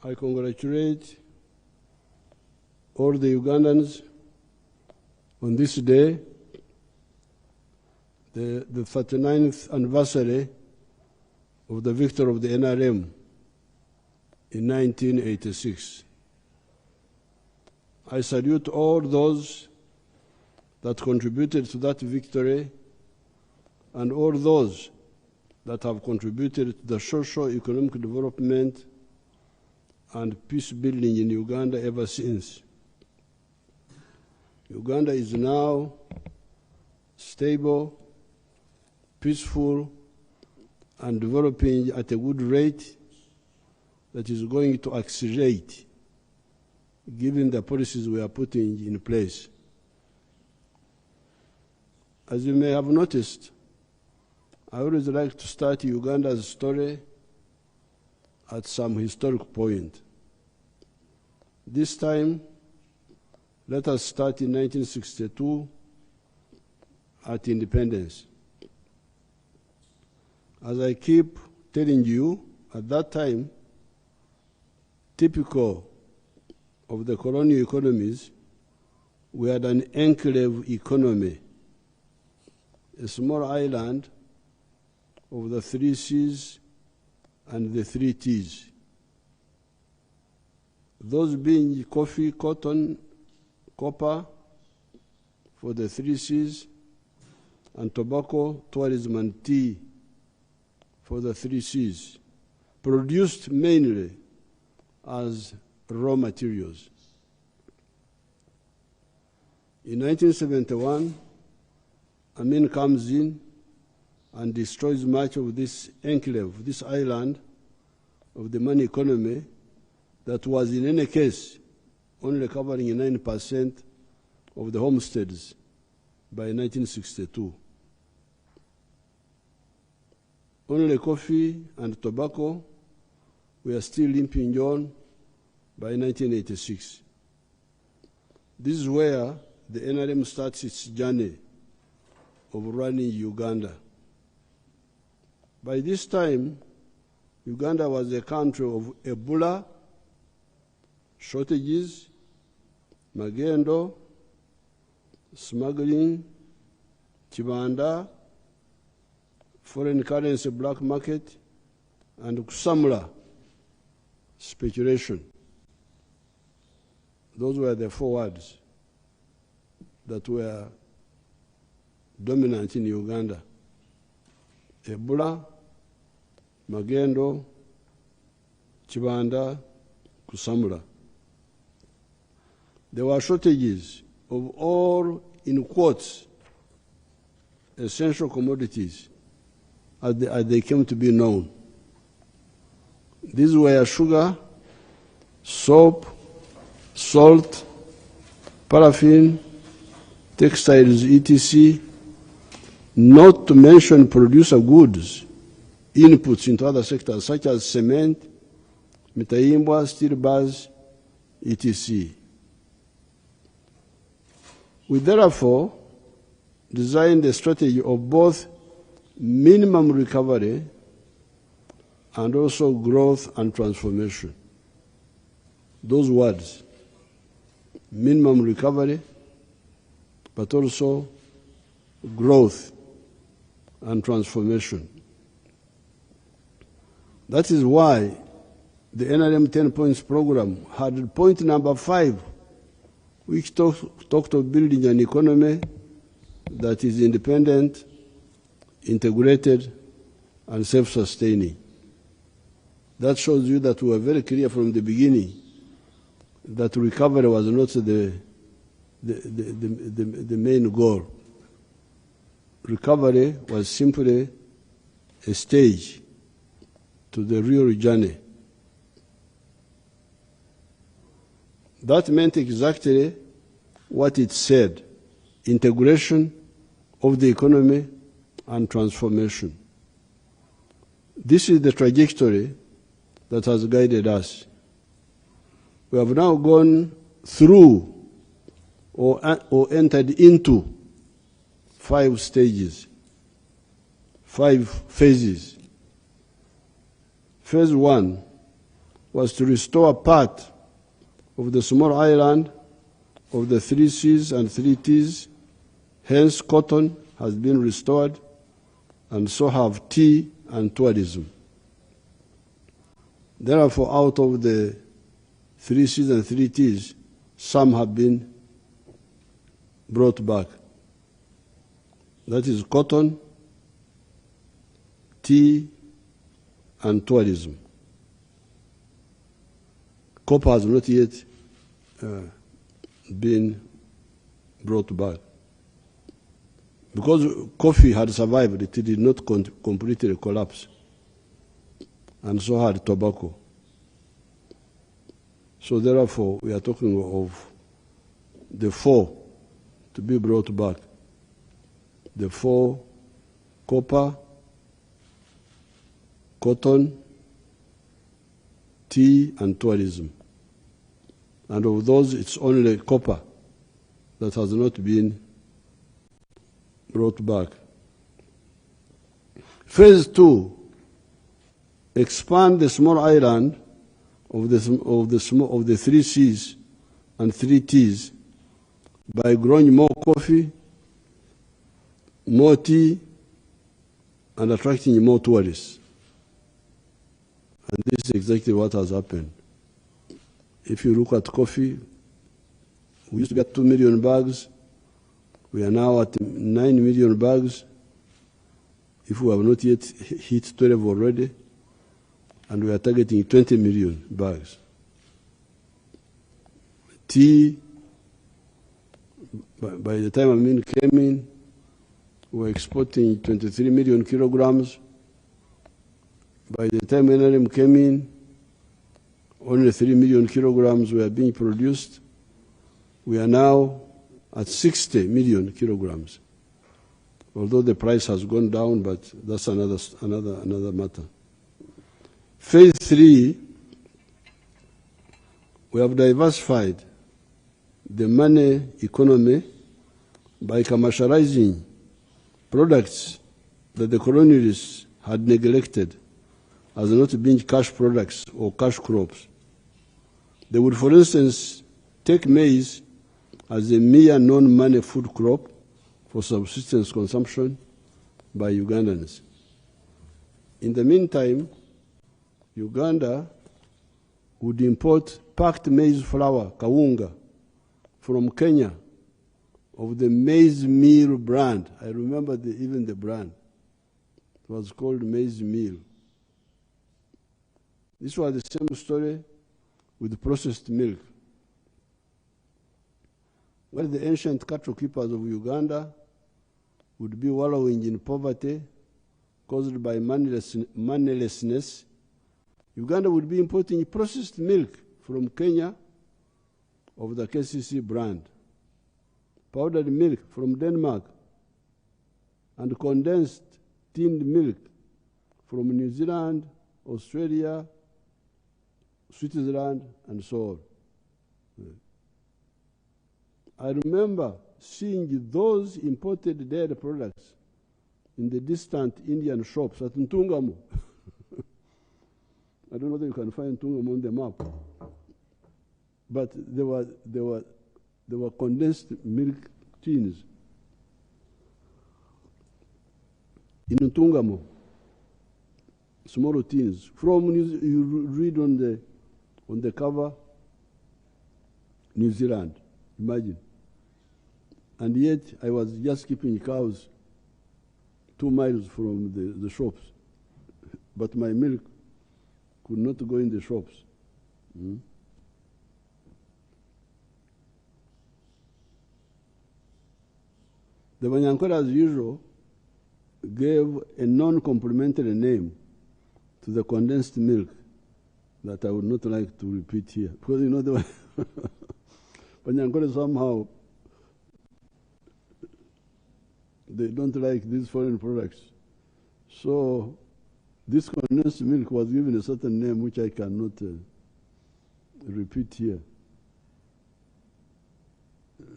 I congratulate all the Ugandans on this day, the 39th anniversary of the victory of the NRM in 1986. I salute all those that contributed to that victory and all those that have contributed to the socio-economic development and peace building in Uganda ever since. Uganda is now stable, peaceful, and developing at a good rate that is going to accelerate given the policies we are putting in place. As you may have noticed, I always like to start Uganda's story at some historic point. This time, let us start in 1962 at independence. As I keep telling you, at that time, typical of the colonial economies, we had an enclave economy, a small island of the 3 C's and the 3 T's. Those being coffee, cotton, copper for the 3 C's, and tobacco, tourism, and tea for the 3 C's, produced mainly as raw materials. In 1971, Amin comes in and destroys much of this enclave, this island of the money economy that was in any case only covering 9% of the homesteads by 1962. Only coffee and tobacco were still limping on by 1986. This is where the NRM starts its journey of running Uganda. By this time, Uganda was a country of Ebola, shortages, magendo, smuggling, chibanda, foreign currency black market, and kusamula, speculation. Those were the 4 words that were dominant in Uganda: Ebola, magendo, chibanda, kusamula. There were shortages of all, in quotes, essential commodities as they came to be known. These were sugar, soap, salt, paraffin, textiles, etc., not to mention producer goods, inputs into other sectors such as cement, mitaimbwa, steel bars, etc. We therefore designed a strategy of both minimum recovery and also growth and transformation. Those words, minimum recovery, but also growth and transformation. That is why the NRM 10 points program had point number 5, which talked of building an economy that is independent, integrated, and self-sustaining. That shows you that we were very clear from the beginning that recovery was not the main goal. Recovery was simply a stage to the real journey. That meant exactly what it said: integration of the economy and transformation. This is the trajectory that has guided us. We have now gone through or entered into 5 stages, 5 phases. Phase 1 was to restore part of the small island of the 3 Cs and 3 Ts. Hence, cotton has been restored, and so have tea and tourism. Therefore, out of the 3 Cs and 3 Ts, some have been brought back. That is cotton, tea, and tourism. Copper has not yet been brought back. Because coffee had survived, it did not completely collapse. And so had tobacco. So therefore, we are talking of the 4 to be brought back. The 4: copper, cotton, tea, and tourism. And of those, it's only copper that has not been brought back. Phase 2, expand the small island of the 3 Cs and 3 Ts by growing more coffee, more tea, and attracting more tourists. And this is exactly what has happened. If you look at coffee, we used to get 2 million bags. We are now at 9 million bags, if we have not yet hit 12 already, and we are targeting 20 million bags. Tea, by the time Amin came in, we were exporting 23 million kilograms. By the time NRM came in, only 3 million kilograms were being produced. We are now at 60 million kilograms. Although the price has gone down, but that's another matter. Phase 3, we have diversified the money economy by commercializing products that the colonialists had neglected as not being cash products or cash crops. They would, for instance, take maize as a mere non-money food crop for subsistence consumption by Ugandans. In the meantime, Uganda would import packed maize flour, kawunga, from Kenya of the maize meal brand. I remember even the brand. It was called maize meal. This was the same story with processed milk. Well, the ancient cattle keepers of Uganda would be wallowing in poverty caused by moneylessness. Uganda would be importing processed milk from Kenya of the KCC brand, powdered milk from Denmark, and condensed tinned milk from New Zealand, Australia, Switzerland, and so on. I remember seeing those imported dairy products in the distant Indian shops at Ntungamo. I don't know whether you can find Ntungamo on the map, but there were condensed milk tins in Ntungamo, small tins. You read on the cover, New Zealand. Imagine. And yet, I was just keeping cows 2 miles from the shops. But my milk could not go in the shops. The Banyankole, as usual, gave a non-complimentary name to the condensed milk that I would not like to repeat here. Because, you know, the Banyankole somehow, they don't like these foreign products. So this condensed milk was given a certain name which I cannot repeat here.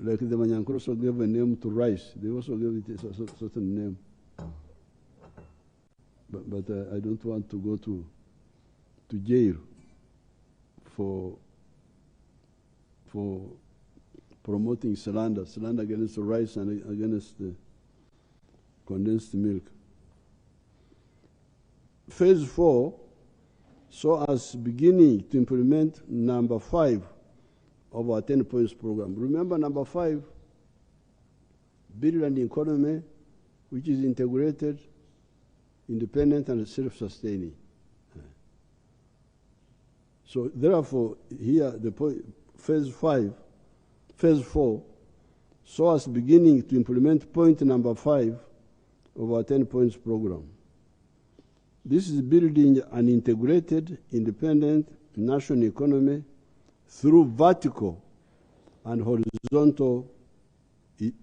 Like the Banyankole also gave a name to rice. They also gave it a certain name. But I don't want to go to jail for promoting cylinder against the rice and against the condensed milk. Phase 4 saw us beginning to implement number 5 of our 10 points program. Remember number 5, build an economy which is integrated, independent, and self-sustaining. So therefore, here the phase 4 saw us beginning to implement point number 5 of our 10 points program. This is building an integrated, independent national economy through vertical and horizontal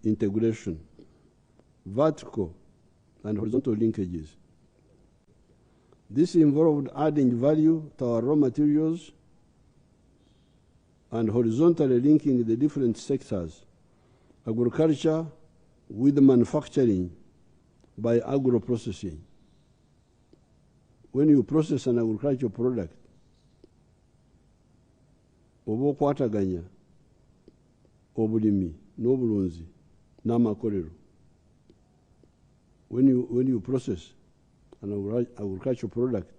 integration, vertical and horizontal linkages. This involved adding value to our raw materials and horizontally linking the different sectors, agriculture with manufacturing by agro-processing. When you process an agricultural product, oba okwataganya obulimi n'obulunzi n'amakolero. When you process an agricultural product,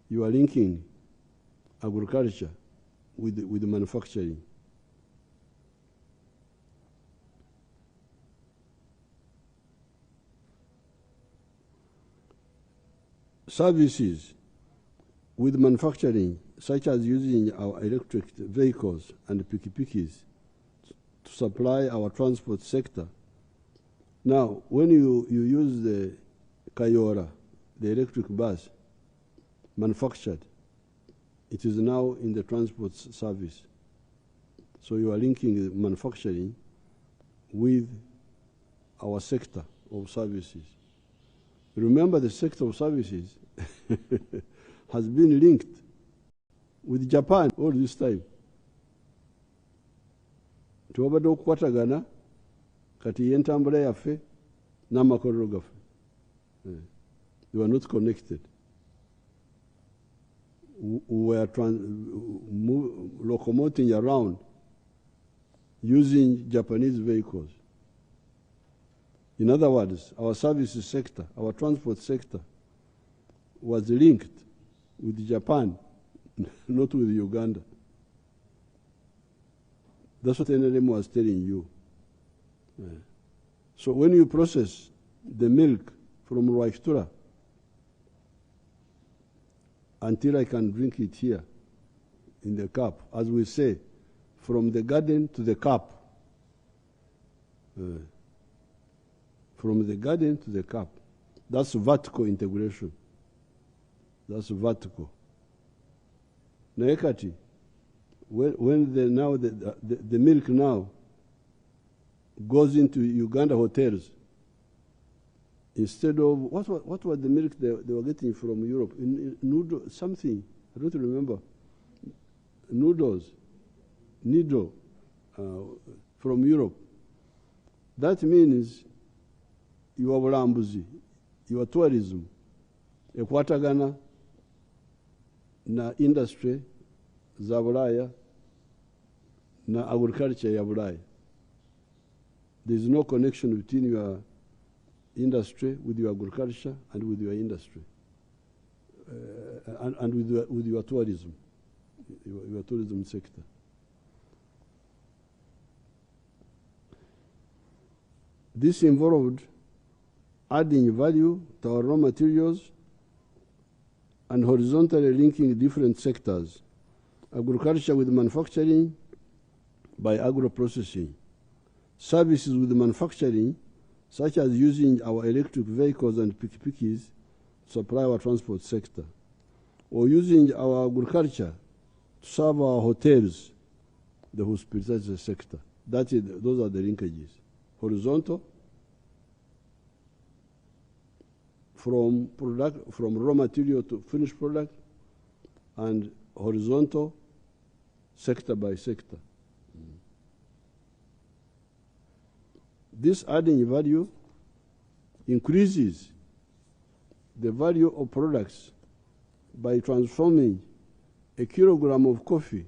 you are linking agriculture with manufacturing. Services with manufacturing, such as using our electric vehicles and pikipikis to supply our transport sector. Now, when you use the Kayora, the electric bus, manufactured, it is now in the transport service. So you are linking manufacturing with our sector of services. Remember, the sector of services has been linked with Japan all this time. Tewabadde okukwatagana kati y'entambula yaffe n'amakolero gaffe. They were not connected. We were locomoting around using Japanese vehicles. In other words, our services sector, our transport sector, was linked with Japan, not with Uganda. That's what NRM was telling you. So when you process the milk from Rwakitura until I can drink it here in the cup, as we say, from the garden to the cup. From the garden to the cup. That's vertical integration. That's vertical. Naekati, when the milk now goes into Uganda hotels, instead of, what was the milk they were getting from Europe? Noodle, something, I don't remember. Noodles, needle from Europe. That means your bulambuzi, your tourism, ekwatagana na industry za Bulaya na agriculture ya Bulaya. There is no connection between your industry with your agriculture and with your industry and with your tourism, your tourism sector. This involved adding value to our raw materials and horizontally linking different sectors, agriculture with manufacturing by agro-processing, services with manufacturing, such as using our electric vehicles and pikipikis to supply our transport sector, or using our agriculture to serve our hotels, the hospitality sector. Those are the linkages. Horizontal, from raw material to finished product, and horizontal, sector by sector. This adding value increases the value of products by transforming a kilogram of coffee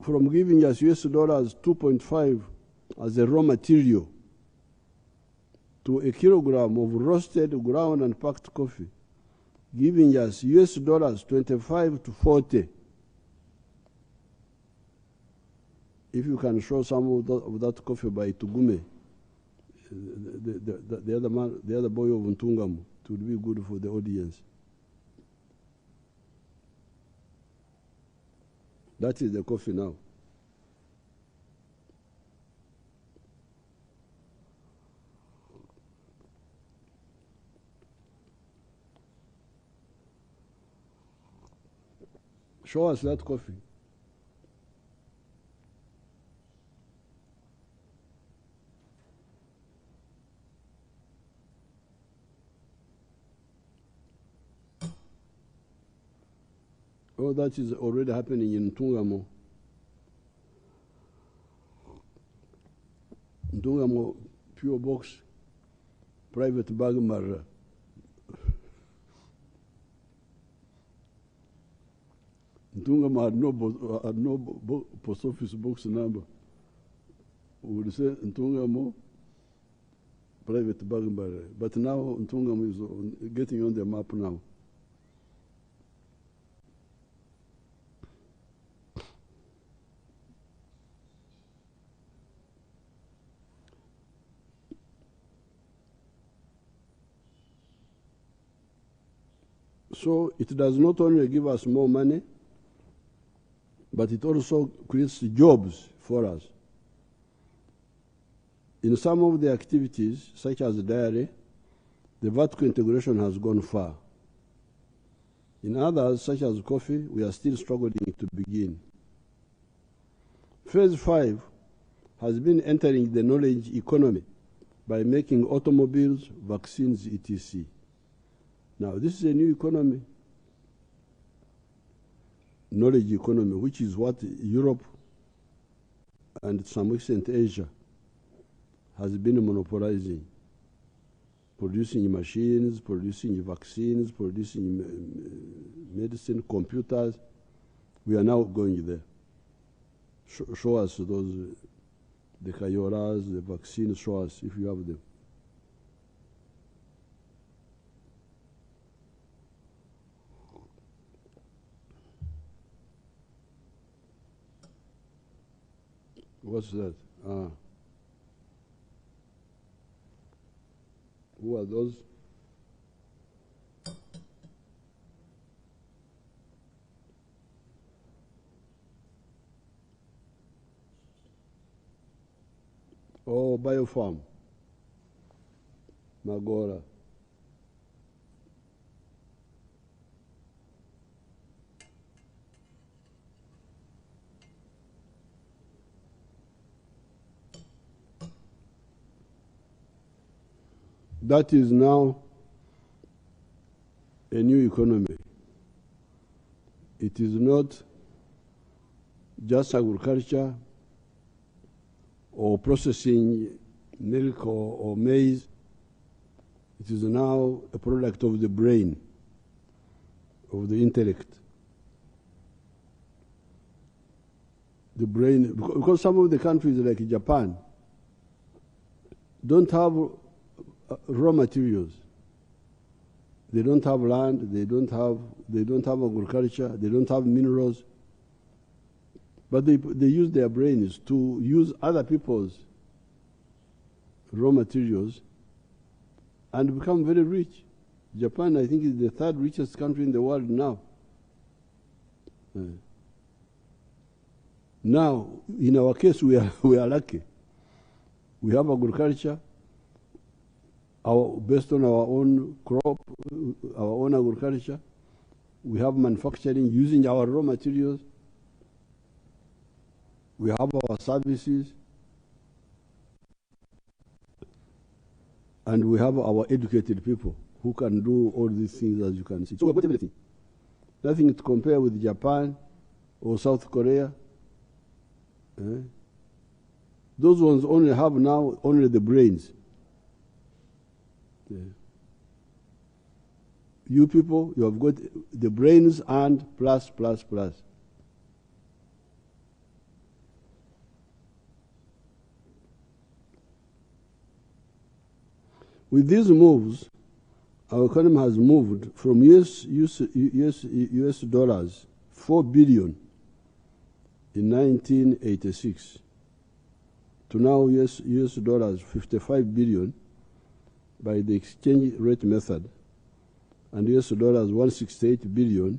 from giving us US dollars 2.5 as a raw material to a kilogram of roasted, ground, and packed coffee, giving us US dollars 25 to 40. If you can show some of that coffee by Tugume, the other man, the other boy of Ntungamo, it would be good for the audience. That is the coffee now. Show us that coffee. Oh, that is already happening in Ntungamo. Ntungamo, pure box, private bag marra. Ntungamo had no post office box number. We would say Ntungamo, private bag marra. But now Ntungamo is getting on the map now. So it does not only give us more money, but it also creates jobs for us. In some of the activities, such as dairy, the vertical integration has gone far. In others, such as coffee, we are still struggling to begin. Phase 5 has been entering the knowledge economy by making automobiles, vaccines, etc. Now, this is a new economy, knowledge economy, which is what Europe and to some extent Asia has been monopolizing, producing machines, producing vaccines, producing medicine, computers. We are now going there. Show us those, the Kayoras, the vaccines, show us if you have them. What's that? Who are those? Oh, Biofarm. Magora. That is now a new economy. It is not just agriculture or processing milk or maize. It is now a product of the brain, of the intellect. The brain, because some of the countries like Japan don't have raw materials. They don't have land, they don't have agriculture, they don't have minerals. But they use their brains to use other people's raw materials and become very rich. Japan, I think, is the third richest country in the world now. Now, in our case, we are lucky. We have agriculture, based on our own crop, our own agriculture. We have manufacturing using our raw materials. We have our services. And we have our educated people who can do all these things, as you can see. So we've got everything. Nothing to compare with Japan or South Korea. Those ones only have now only the brains. You people, you have got the brains and plus. With these moves, our economy has moved from US dollars 4 billion in 1986 to now US dollars 55 billion by the exchange rate method, and US dollars 168 billion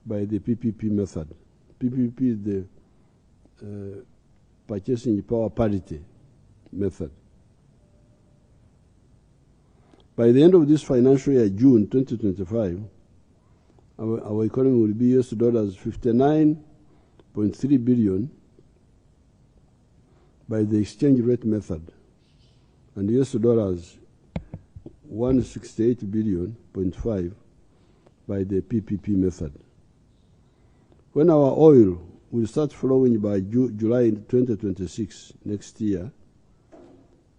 by the PPP method. PPP is the purchasing power parity method. By the end of this financial year, June 2025, our economy will be US dollars 59.3 billion by the exchange rate method, and US dollars 168.5 billion by the PPP method. When our oil will start flowing by July 2026 next year,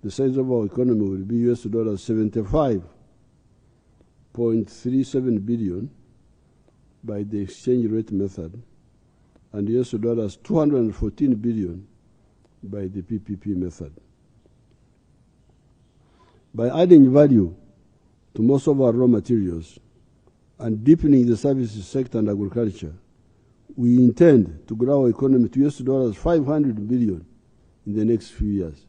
the size of our economy will be US dollars 75.37 billion by the exchange rate method, and US dollars 214 billion by the PPP method. By adding value to most of our raw materials and deepening the services sector and agriculture, we intend to grow our economy to US dollars 500 billion in the next few years.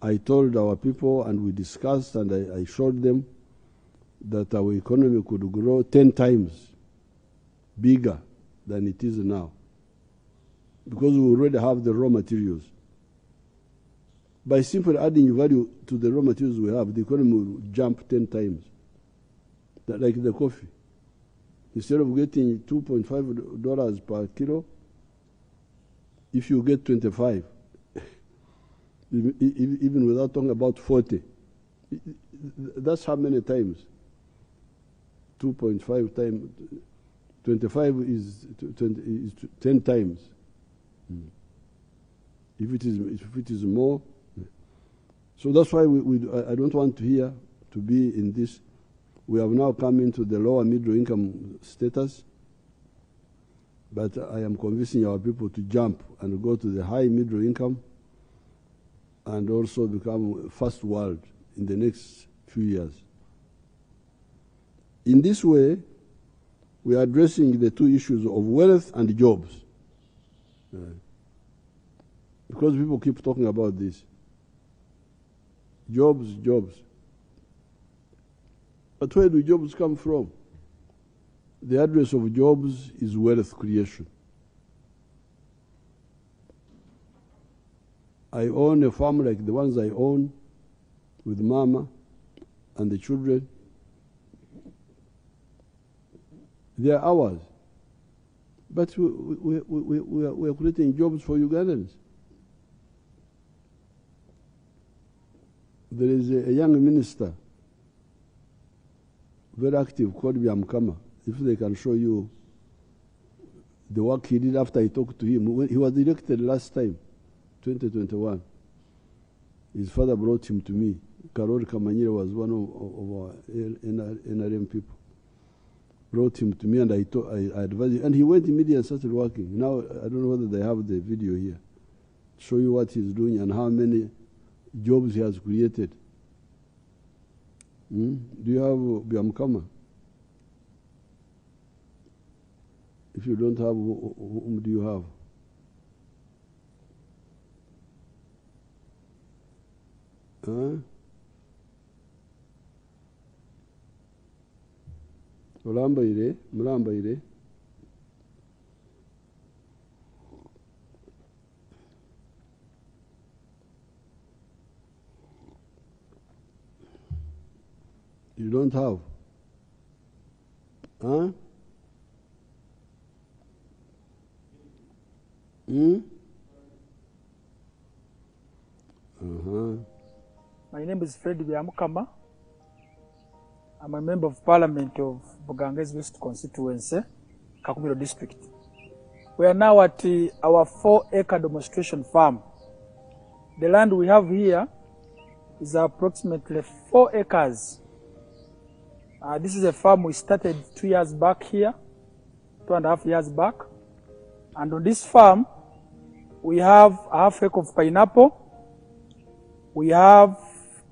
I told our people, and we discussed, and I showed them that our economy could grow 10 times bigger than it is now, because we already have the raw materials. By simply adding value to the raw materials we have, the economy will jump 10 times. Like the coffee. Instead of getting $2.5 per kilo, if you get 25, even without talking about 40, that's how many times? 2.5 times, 25 is 10 times. If it is more, so that's why I don't want to hear to be in this. We have now come into the lower middle income status, but I am convincing our people to jump and go to the high middle income and also become first world in the next few years. In this way, we are addressing the two issues of wealth and jobs. Because people keep talking about this. Jobs. But where do jobs come from? The address of jobs is wealth creation. I own a farm like the ones I own with Mama and the children. They are ours. But we are creating jobs for Ugandans. There is a young minister, very active, called Byamukama. If they can show you the work he did after I talked to him. He was elected last time, 2021. His father brought him to me. Karol Kamanyire was one of our NRM people. Brought him to me, and I advised him. And he went immediately and started working. Now, I don't know whether they have the video here. Show you what he's doing and how many jobs he has created. Do you have Byamukama? If you don't have, whom do you have? Mulambaire. You don't have? My name is Fred Byamukama. I'm a member of Parliament of Bugangezi West Constituency, Kakumiro District. We are now at our 4-acre demonstration farm. The land we have here is approximately 4 acres. This is a farm we started 2 years back here, 2.5 years back. And on this farm, we have a half acre of pineapple. We have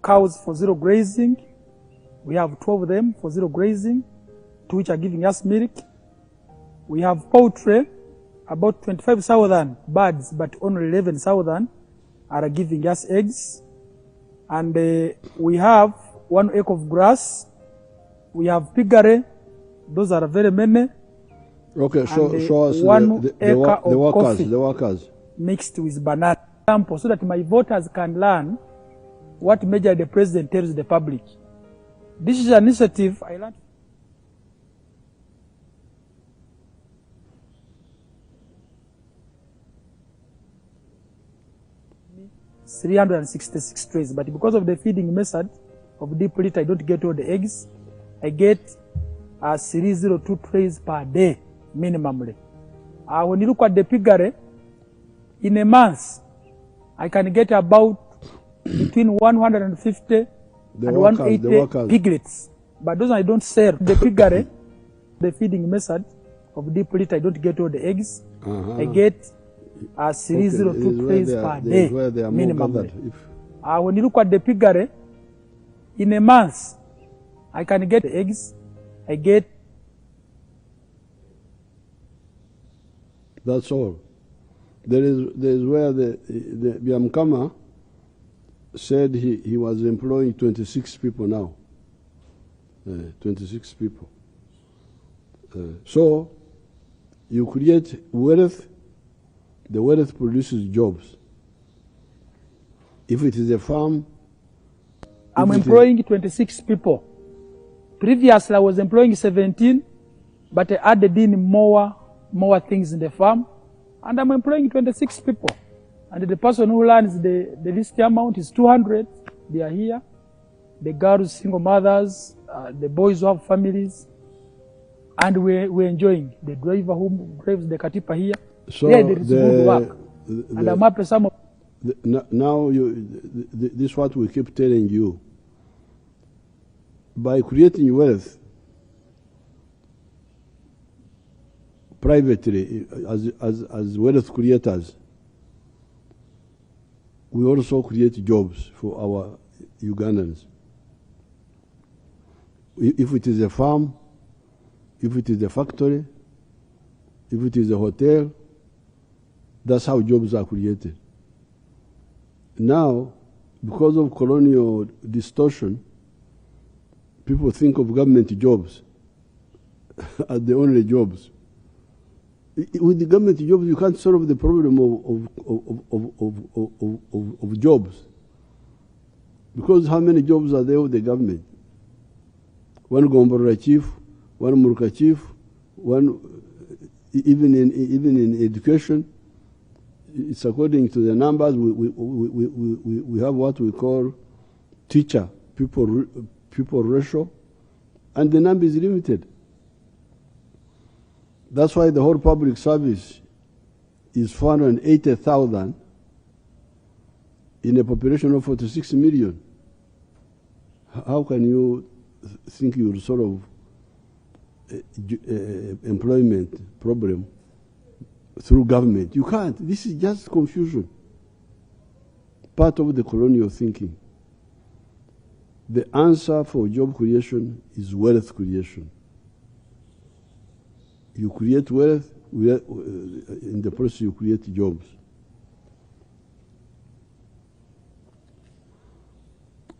cows for zero grazing. We have 12 of them for zero grazing, 2 which are giving us milk. We have poultry, about 25,000 birds, but only 11,000 are giving us eggs. And we have 1 acre of grass. We have piggery. Those are very many. Okay, show us the workers mixed with banana, so that my voters can learn what measure the president tells the public. This is an initiative I learned. $366 trays, but because of the feeding method of deep litter, I don't get all the eggs. I get 302 trays per day minimally. When you look at the piggery, in a month, I can get about between 150 and 180 piglets. But those I don't sell. The piggery, the feeding method of deep litter, I don't get all the eggs. I get 302 trays per day minimally. When you look at the piggery, in a month, I can get the eggs. I get. That's all. There is where the Biamkama said he was employing 26 people now. 26 people. So you create wealth. The wealth produces jobs. If it is a farm, I'm employing 26 people. Previously, I was employing 17, but I added in more things in the farm, and I'm employing 26 people. And the person who learns the least amount is 200. They are here. The girls, single mothers, the boys who have families, and we're enjoying. The driver who drives the Katipa here. So yeah, there is good work. And I'm happy some of. Now this is what we keep telling you. By creating wealth privately as wealth creators, we also create jobs for our Ugandans. If it is a farm, if it is a factory, if it is a hotel, that's how jobs are created. Now, because of colonial distortion, people think of government jobs as the only jobs. With the government jobs, you can't solve the problem of jobs. Because how many jobs are there with the government? One Gombora chief, one Murka chief, one even in education. It's according to the numbers. We have what we call teacher people ratio, and the number is limited. That's why the whole public service is 480,000 in a population of 46 million. How can you think you will solve employment problem through government? You can't. This is just confusion. Part of the colonial thinking. The answer for job creation is wealth creation. You create wealth, in the process you create jobs.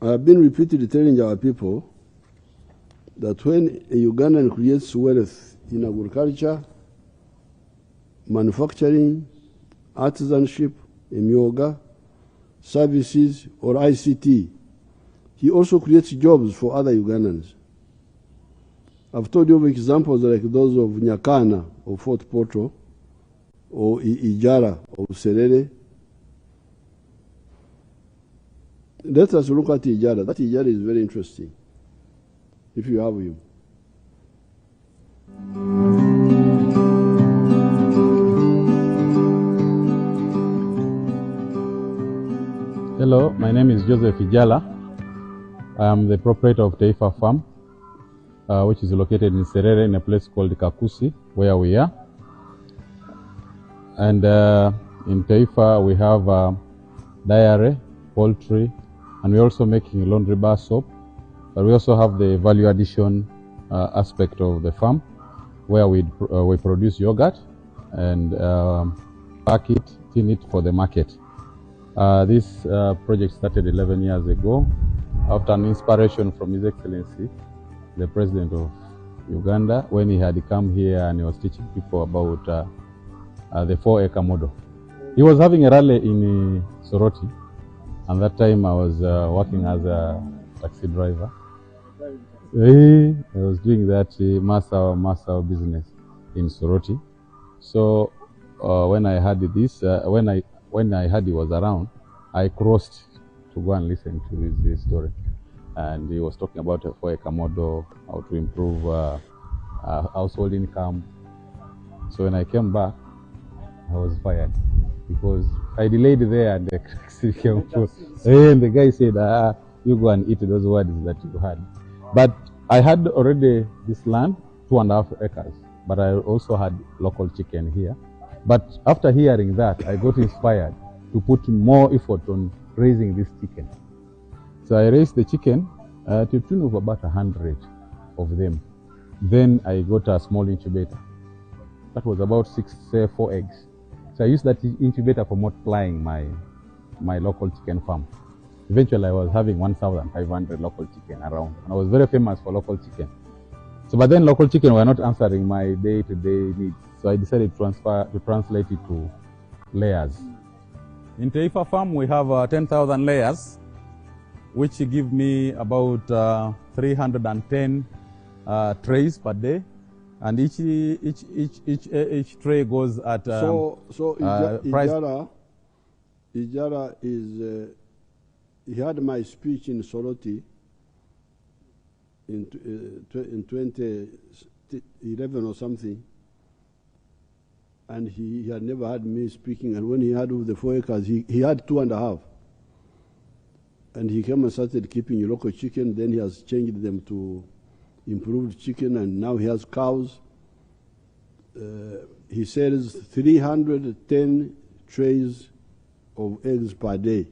I have been repeatedly telling our people that when a Ugandan creates wealth in agriculture, manufacturing, artisanship, emyoga, services, or ICT, he also creates jobs for other Ugandans. I've told you of examples like those of Nyakana of Fort Portal, or Ijara of Serere. Let us look at Ijara. That Ijara is very interesting, if you have him. Hello, my name is Joseph Ijala. I am the proprietor of Taifa Farm, which is located in Serere in a place called Kakusi, where we are. And in Taifa we have dairy, poultry, and we're also making laundry bar soap. But we also have the value addition aspect of the farm, where we produce yogurt and pack it, tin it for the market. This project started 11 years ago after an inspiration from His Excellency, the President of Uganda, when he had come here and he was teaching people about the 4-acre model. He was having a rally in Soroti, and that time I was working as a taxi driver. I was doing that master business in Soroti. So when I heard this, when I heard he was around, I crossed to go and listen to his story. And he was talking about a 4-acre model, how to improve household income. So when I came back, I was fired because I delayed there and the taxi came through. And the guy said, you go and eat those words that you had. But I had already this land, 2.5 acres, but I also had local chicken here. But after hearing that, I got inspired to put more effort on raising this chicken. So I raised the chicken to the tune of about 100 of them. Then I got a small incubator. That was about 4 eggs. So I used that incubator for multiplying my local chicken farm. Eventually I was having 1,500 local chicken around. And I was very famous for local chicken. So but then local chicken were not answering my day-to-day needs. So I decided to translate it to layers. In Taifa Farm we have 10,000 layers, which give me about 310 trays per day, and each tray goes at price. Ijara is he had my speech in Soroti in 2011 or something, and he had never had me speaking. And when he had the 4 acres, he had 2.5. And he came and started keeping local chicken. Then he has changed them to improved chicken, and now he has cows. He sells 310 trays of eggs per day.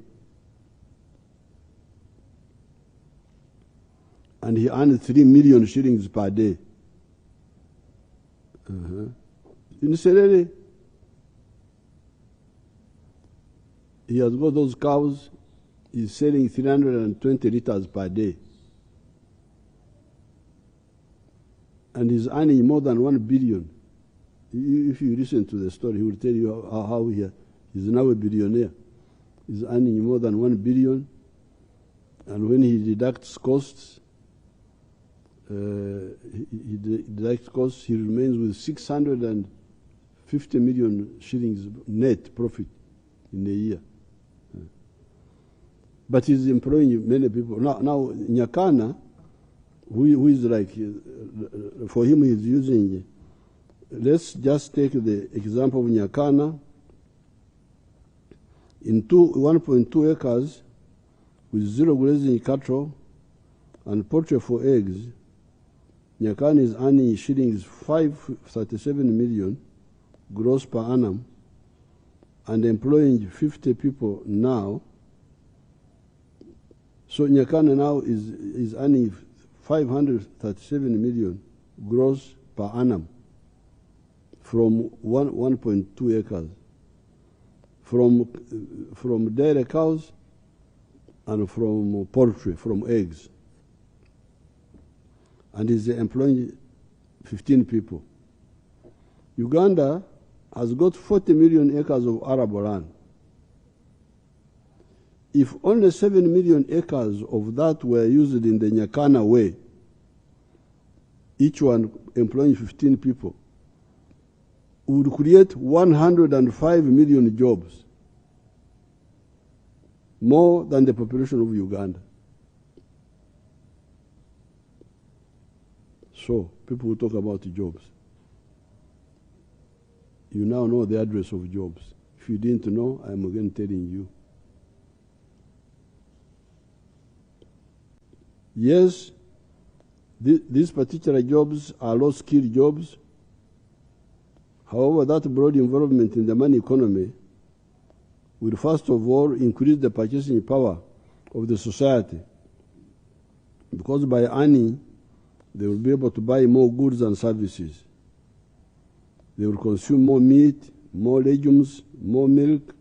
And he earned 3 million shillings per day. In Serere, he has got those cows. He's selling 320 liters per day. And he's earning more than 1 billion. If you listen to the story, he will tell you how he's now a billionaire. He's earning more than 1 billion. And when he deducts costs, he remains with 650 million shillings net profit in a year. But he's employing many people. Now Nyakana, who is like, for him he's using, let's just take the example of Nyakana. In 1.2 acres, with 0 grazing cattle and poultry for eggs, Nyakana is earning shillings 537 million gross per annum and employing 50 people now. So Nyakana now is earning 537 million gross per annum from 1.2 acres, from dairy cows and from poultry, from eggs. And is employing 15 people. Uganda has got 40 million acres of arable land. If only 7 million acres of that were used in the Nyakana way, each one employing 15 people, would create 105 million jobs, more than the population of Uganda. So people will talk about jobs. You now know the address of jobs. If you didn't know, I'm again telling you. Yes, these particular jobs are low-skilled jobs. However, that broad involvement in the money economy will first of all increase the purchasing power of the society, because by earning, they will be able to buy more goods and services. They will consume more meat, more legumes, more milk,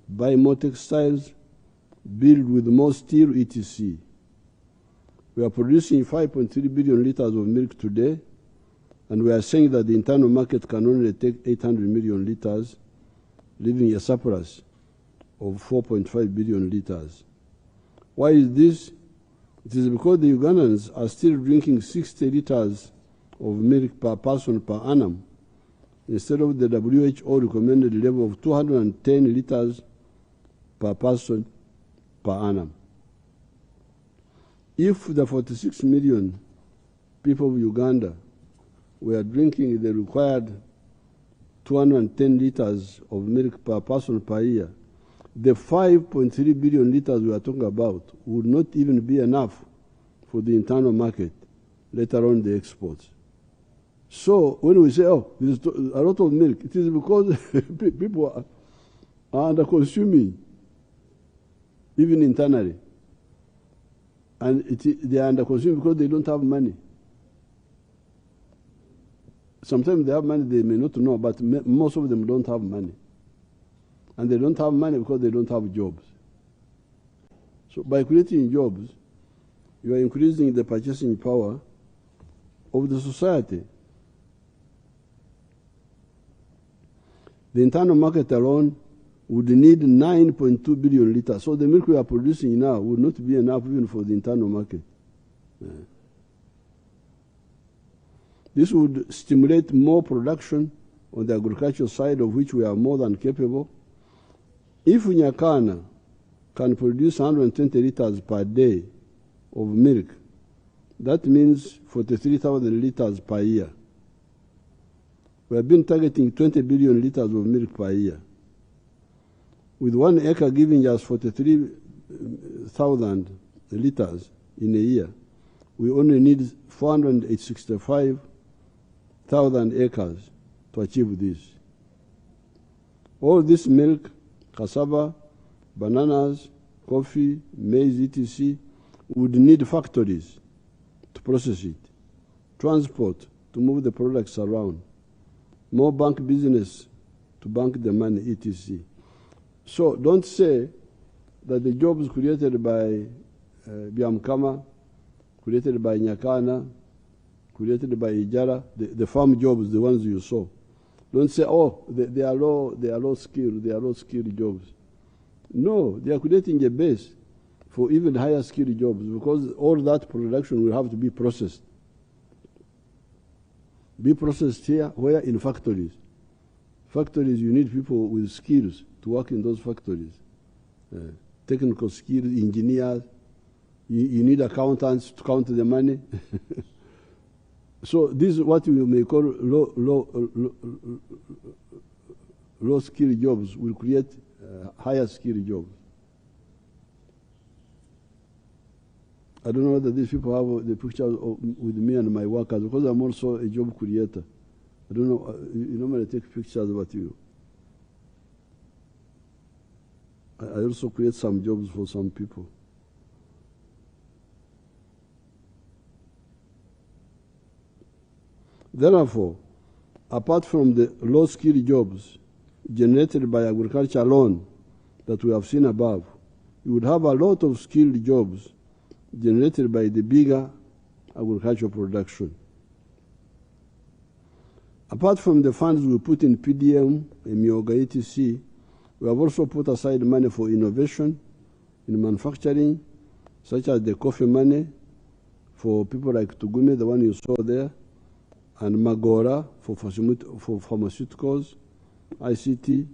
buy more textiles, build with more steel, etc. We are producing 5.3 billion liters of milk today, and we are saying that the internal market can only take 800 million liters, leaving a surplus of 4.5 billion liters. Why is this? It is because the Ugandans are still drinking 60 liters of milk per person per annum, instead of the WHO recommended level of 210 liters per person per annum. If the 46 million people of Uganda were drinking the required 210 liters of milk per person per year, the 5.3 billion liters we are talking about would not even be enough for the internal market, let alone the exports. So when we say, oh, there's a lot of milk, it is because people are under-consuming, even internally. And they are under-consuming because they don't have money. Sometimes they have money they may not know, but most of them don't have money. And they don't have money because they don't have jobs. So by creating jobs, you are increasing the purchasing power of the society. The internal market alone would need 9.2 billion liters. So the milk we are producing now would not be enough even for the internal market. This would stimulate more production on the agricultural side, of which we are more than capable. If Nyakana can produce 120 liters per day of milk, that means 43,000 liters per year. We have been targeting 20 billion liters of milk per year. With 1 acre giving us 43,000 liters in a year, we only need 465,000 acres to achieve this. All this milk, cassava, bananas, coffee, maize, etc., would need factories to process it, transport to move the products around, more bank business to bank the money, etc. So don't say that the jobs created by Byamkama, created by Nyakana, created by Ijara, the farm jobs, the ones you saw. Don't say, oh, they are low skilled jobs. No, they are creating a base for even higher skilled jobs, because all that production will have to be processed. Be processed here, where? In factories. Factories, you need people with skills to work in those factories. Technical skills, engineers. You need accountants to count the money. So this is what we may call low skilled jobs will create higher skilled jobs. I don't know whether these people have the pictures with me and my workers, because I'm also a job creator. I don't know, you normally take pictures about you. I also create some jobs for some people. Therefore, apart from the low-skilled jobs generated by agriculture alone that we have seen above, you would have a lot of skilled jobs generated by the bigger agricultural production. Apart from the funds we put in PDM, Emioga, etc., we have also put aside money for innovation in manufacturing, such as the coffee money for people like Tugume, the one you saw there, and Magora for pharmaceuticals, ICT,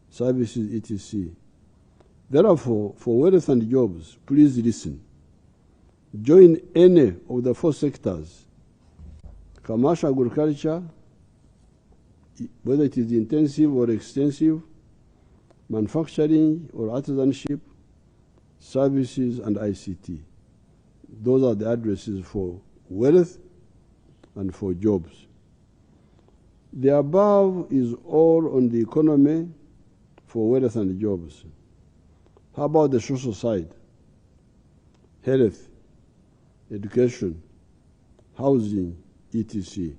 services, etc. Therefore, for wealth and jobs, please listen. Join any of the 4 sectors: commercial agriculture, whether it is intensive or extensive, manufacturing or artisanship, services, and ICT. Those are the addresses for wealth and for jobs. The above is all on the economy for wealth and jobs. How about the social side? Health, education, housing, etc.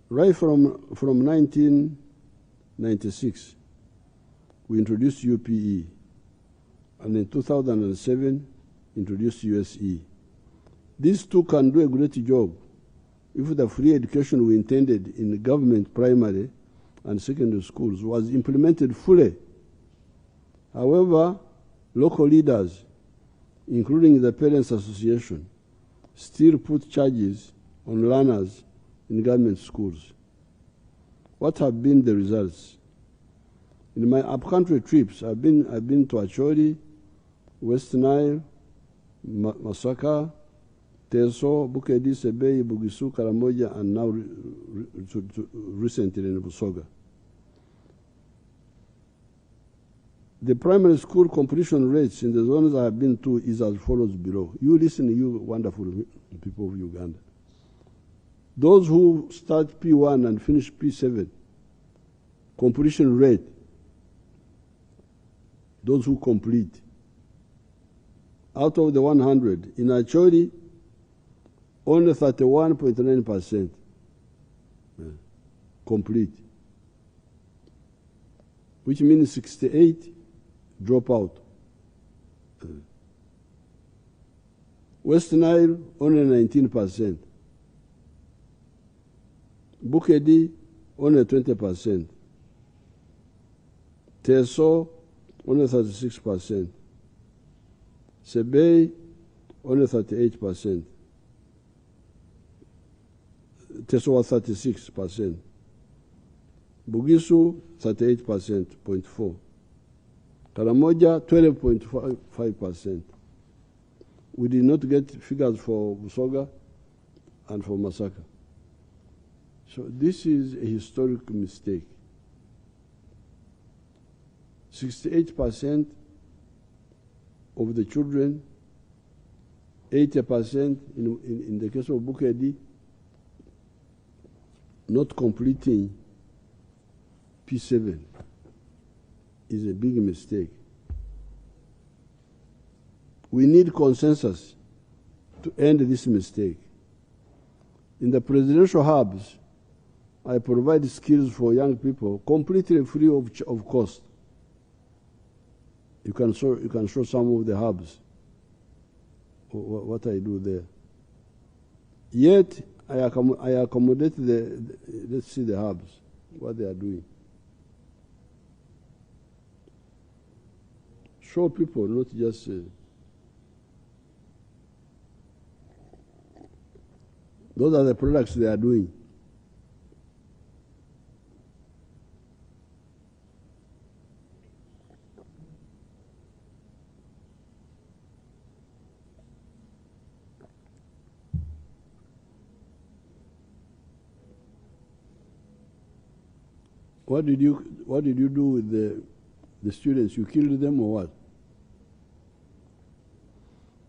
Right from 1996, we introduced UPE, and in 2007, introduced USE. These two can do a great job if the free education we intended in government primary and secondary schools was implemented fully. However, local leaders, including the Parents Association, still put charges on learners in government schools. What have been the results? In my upcountry trips, I've been to Acholi, West Nile, Masaka, Teso, Bukedi, Sebei, Bugisu, Karamoja, and now recently in Busoga. The primary school completion rates in the zones I have been to is as follows below. You listen, you wonderful people of Uganda. Those who start P1 and finish P7, completion rate, those who complete, out of the 100, in Acholi, only 31.9% complete, which means 68 drop out. West Nile, only 19%. Bukedi, only 20%. Teso, only 36%. Sebei, only 38%. Teso was 36%. Bugisu, 38.4%. Karamoja, 12.5%. We did not get figures for Busoga and for Masaka. So this is a historic mistake. 68% of the children, 80% in the case of Bukedi, not completing P7 is a big mistake. We need consensus to end this mistake. In the presidential hubs, I provide skills for young people completely free of cost. You can show some of the hubs, what I do there. Yet, I accommodate let's see the hubs, what they are doing. Show people, not just those are the products they are doing. What did you do with the students? You killed them or what?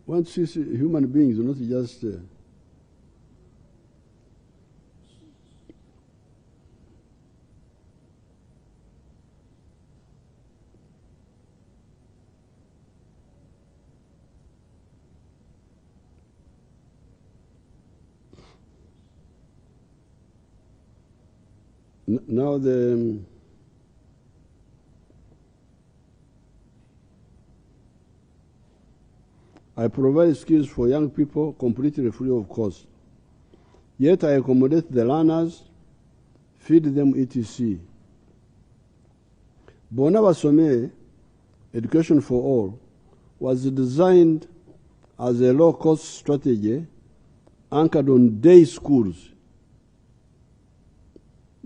Once you see human beings, not just now I provide skills for young people completely free of cost. Yet I accommodate the learners, feed them, etc. Bona Basome, Education for All, was designed as a low-cost strategy anchored on day schools.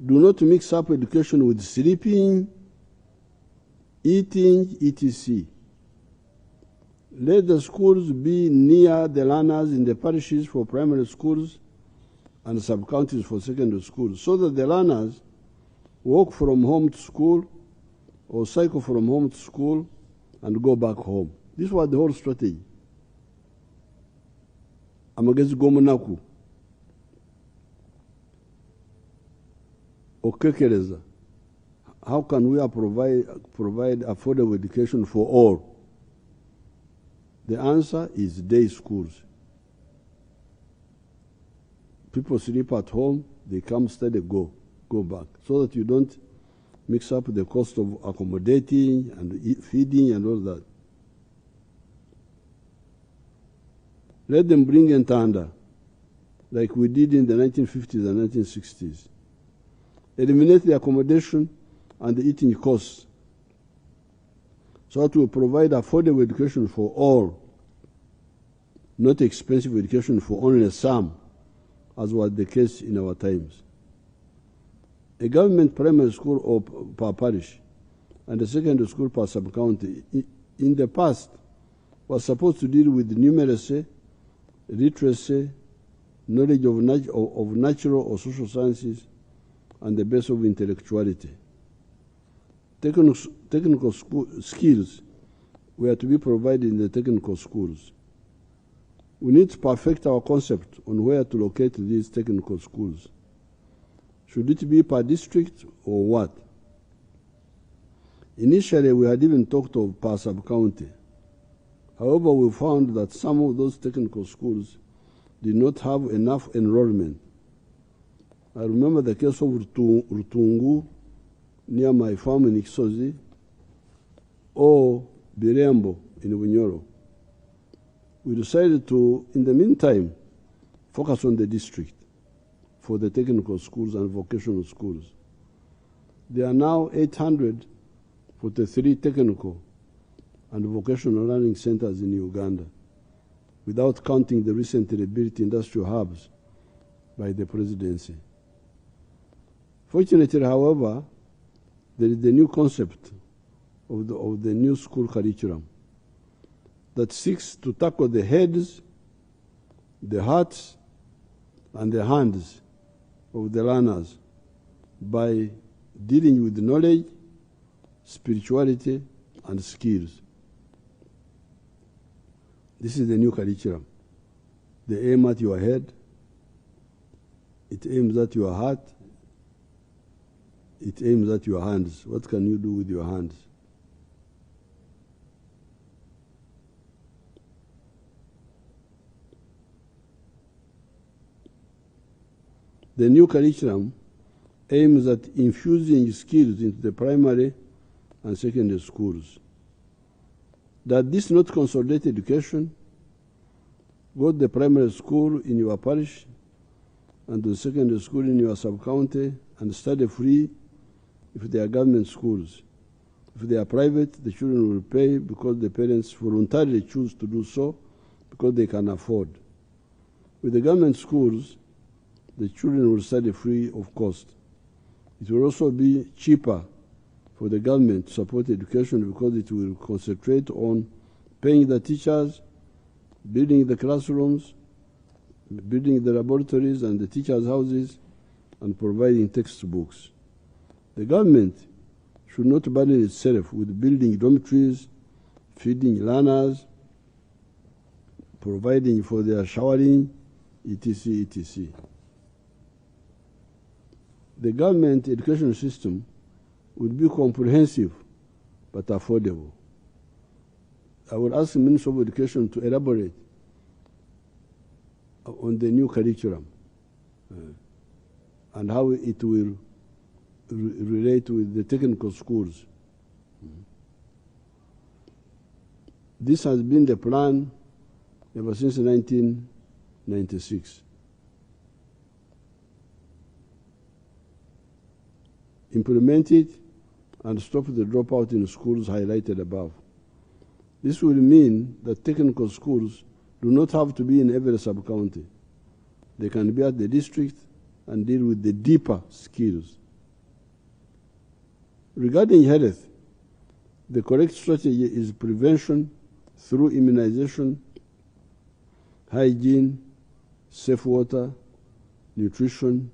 Do not mix up education with sleeping, eating, etc. Let the schools be near the learners in the parishes for primary schools and sub-counties for secondary schools, so that the learners walk from home to school or cycle from home to school and go back home. This was the whole strategy. amagezi g'omunaku okukekereza, how can we provide affordable education for all? The answer is day schools. People sleep at home, they come study, go back, so that you don't mix up the cost of accommodating and feeding and all that. Let them bring Entanda, like we did in the 1950s and 1960s. Eliminate the accommodation and the eating costs, so that we provide affordable education for all, not expensive education for only some, as was the case in our times. A government primary school per parish and a secondary school per sub-county in the past was supposed to deal with numeracy, literacy, knowledge of natural or social sciences, and the base of intellectuality. Technical skills were to be provided in the technical schools. We need to perfect our concept on where to locate these technical schools. Should it be per district or what? Initially, we had even talked of per sub-county. However, we found that some of those technical schools did not have enough enrollment. I remember the case of Rutungu, near my farm in Ikisozi, or Birembo in Bunyoro. We decided to, in the meantime, focus on the district for the technical schools and vocational schools. There are now 843 technical and vocational learning centers in Uganda, without counting the recently built industrial hubs by the presidency. Fortunately, however, there is the new concept of the new school curriculum that seeks to tackle the heads, the hearts, and the hands of the learners by dealing with knowledge, spirituality, and skills. This is the new curriculum. They aim at your head, it aims at your heart, it aims at your hands. What can you do with your hands? The new curriculum aims at infusing skills into the primary and secondary schools. That this not consolidate education, go to the primary school in your parish and to the secondary school in your sub-county and study free if they are government schools. If they are private, the children will pay because the parents voluntarily choose to do so because they can afford. With the government schools, the children will study free of cost. It will also be cheaper for the government to support education because it will concentrate on paying the teachers, building the classrooms, building the laboratories and the teachers' houses, and providing textbooks. The government should not burden itself with building dormitories, feeding learners, providing for their showering, etc., etc. The government education system would be comprehensive but affordable. I will ask the Minister of Education to elaborate on the new curriculum and how it will relate with the technical schools. This has been the plan ever since 1996. Implement it and stop the dropout in schools highlighted above. This will mean that technical schools do not have to be in every sub-county. They can be at the district and deal with the deeper skills. Regarding health, the correct strategy is prevention through immunization, hygiene, safe water, nutrition,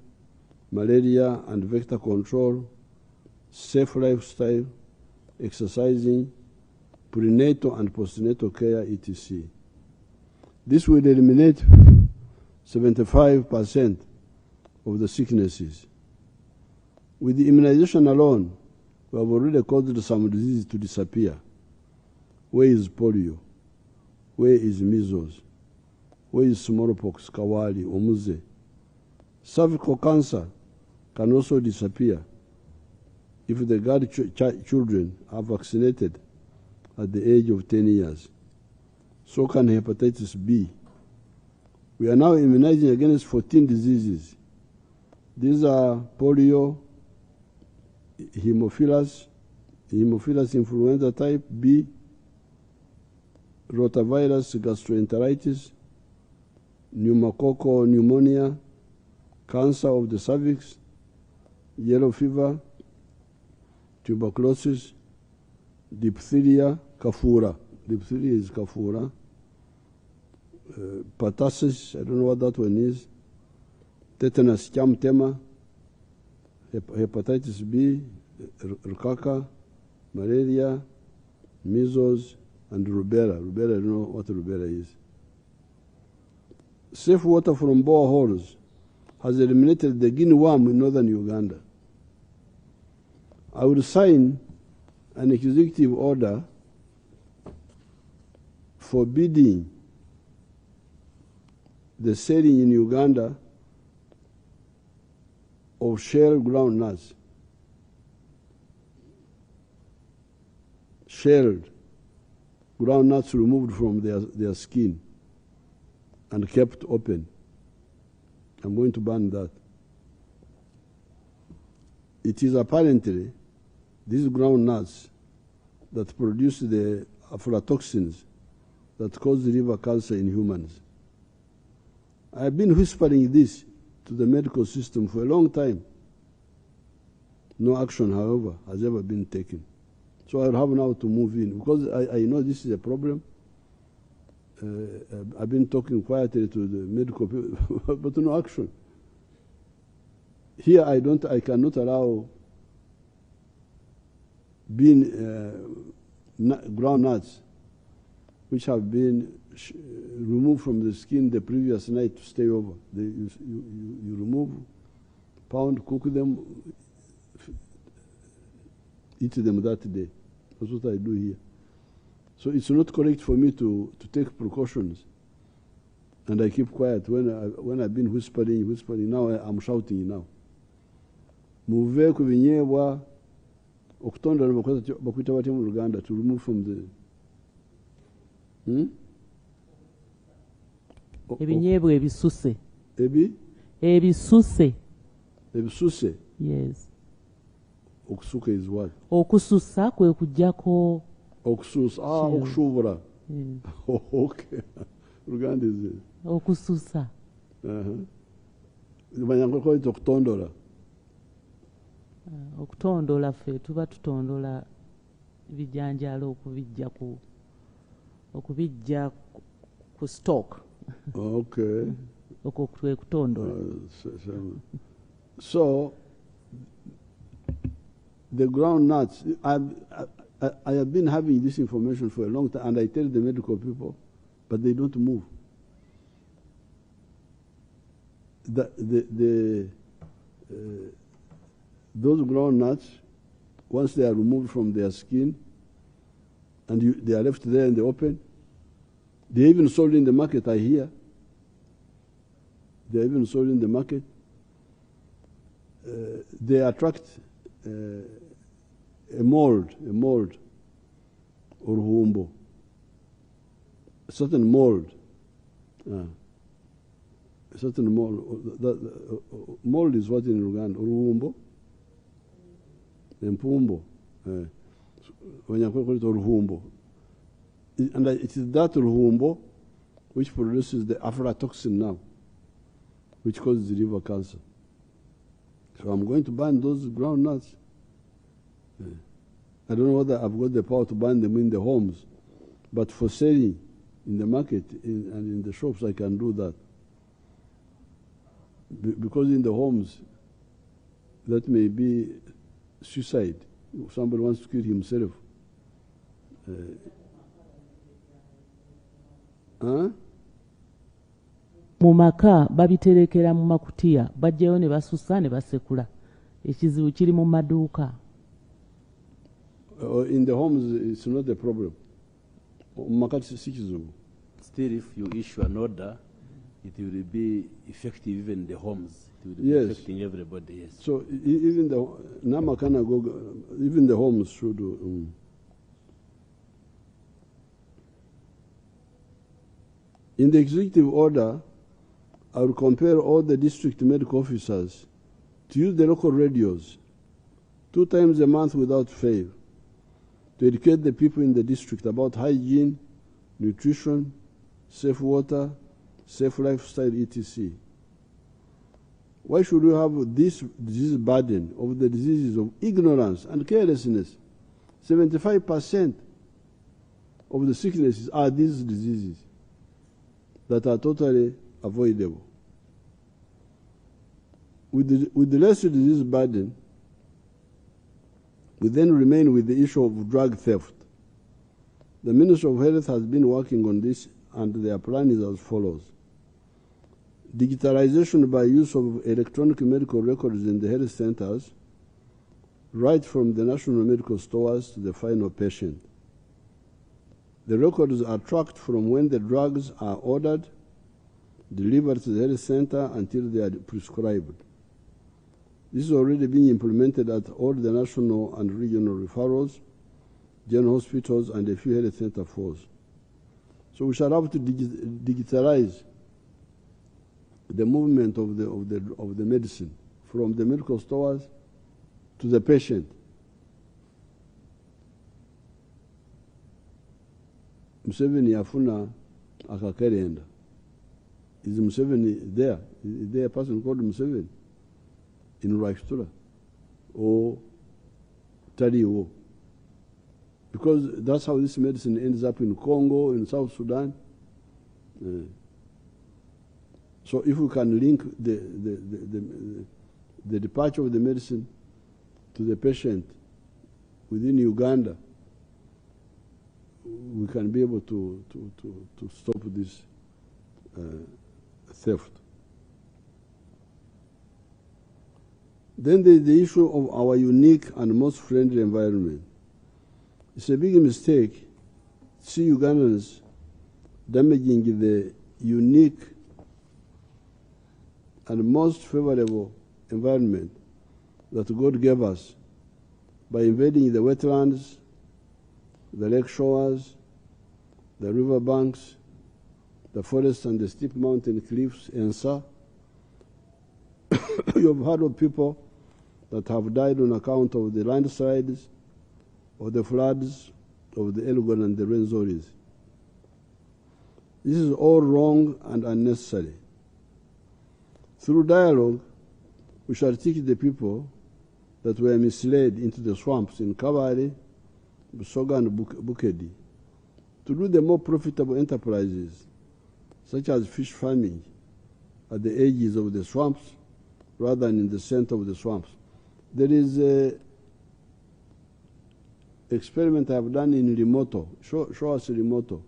malaria and vector control, safe lifestyle, exercising, prenatal and postnatal care, etc. This will eliminate 75% of the sicknesses. With the immunization alone, we have already caused some diseases to disappear. Where is polio? Where is measles? Where is smallpox, kawali, omuze? Cervical cancer can also disappear if the girl children are vaccinated at the age of 10 years. So can hepatitis B. We are now immunizing against 14 diseases. These are polio, Haemophilus influenza type B, rotavirus gastroenteritis, pneumococcal pneumonia, cancer of the cervix, yellow fever, tuberculosis, diphtheria, kafura. Diphtheria is kafura. Pertussis, I don't know what that one is. Tetanus, chamtema, hepatitis B, rukaka, malaria, measles, and rubella. Rubella, I don't know what rubella is. Safe water from boreholes has eliminated the guinea worm in northern Uganda. I will sign an executive order forbidding the selling in Uganda of shelled groundnuts. Shelled groundnuts removed from their skin and kept open. I'm going to ban that. It is apparently these groundnuts that produce the aflatoxins that cause liver cancer in humans. I've been whispering this to the medical system for a long time. No action, however, has ever been taken. So I'll have now to move in because I know this is a problem. I've been talking quietly to the medical people, but no action. Here I cannot allow ground nuts which have been removed from the skin the previous night to stay over. You remove, pound, cook them, eat them that day. That's what I do here. So it's not correct for me to take precautions. And I keep quiet when I've been whispering. Now I'm shouting now. Muve ku binyebwa okutondera bakwita bati mu Uganda to remove from the Ebinyebwa ebisuse. Ebisuse. Yes. Okusuka is what? Okususa kwe kujjako. Okususa. Okushubura. Okay. Uganda is it? Okususa. Banyangwa ko okutondola. Okutondola ffe tuba tutondola bijanjalo okubijja ku stock. Okay. Okwe kutondola. So the ground nuts, I have been having this information for a long time, and I tell the medical people, but they don't move. Those ground nuts, once they are removed from their skin, and they are left there in the open, they even sold in the market, I hear. They even sold in the market. They attract a mold, or humbo, a certain mold. A certain mold. Mold is what in Uganda? Uruhumbo? Empumbo. When you call it uruhumbo. And it is that uruhumbo which produces the aflatoxin now, which causes liver cancer. So I'm going to ban those ground nuts. I don't know whether I've got the power to ban them in the homes, but for selling in the market and in the shops, I can do that. Because in the homes, that may be suicide. If somebody wants to kill himself. mu maka babiterekera mu makutiya bajjayo ne basusa ne basekula ekizibu kiri mu maduuka. In the homes it's not a problem. Makati si kizibu. Still, if you issue an order, it will be effective even in the homes. It will be Yes. affecting everybody. Yes. So even the Namakana go, even the homes should. In the executive order, I will compare all the district medical officers to use the local radios 2 times a month without fail to educate the people in the district about hygiene, nutrition, safe water, safe lifestyle, etc. Why should we have this disease burden of the diseases of ignorance and carelessness? 75% of the sicknesses are these diseases that are totally avoidable. With the less disease burden, we then remain with the issue of drug theft. The Ministry of Health has been working on this, and their plan is as follows. Digitalization by use of electronic medical records in the health centers, right from the national medical stores to the final patient. The records are tracked from when the drugs are ordered, delivered to the health center until they are prescribed. This is already being implemented at all the national and regional referrals, general hospitals, and a few health center force. So we shall have to digitalize the movement of the medicine from the medical stores to the patient. Museveni yafuna akakerenda. Is Museveni there? Is there a person called Museveni in Rajstura or Tariwo? Because that's how this medicine ends up in Congo, in South Sudan. So if we can link the departure of the medicine to the patient within Uganda, we can be able to stop this theft. Then there's the issue of our unique and most friendly environment. It's a big mistake to see Ugandans damaging the unique and most favorable environment that God gave us by invading the wetlands, the lake shores, the river banks, the forests and the steep mountain cliffs, and so. You've heard of people that have died on account of the landslides or the floods of the Elgon and the Rwenzori. This is all wrong and unnecessary. Through dialogue, we shall teach the people that were misled into the swamps in Kabale, Busoga, and Bukedi to do the more profitable enterprises, such as fish farming, at the edges of the swamps rather than in the center of the swamps. There is an experiment I have done in Limoto. Show us Limoto.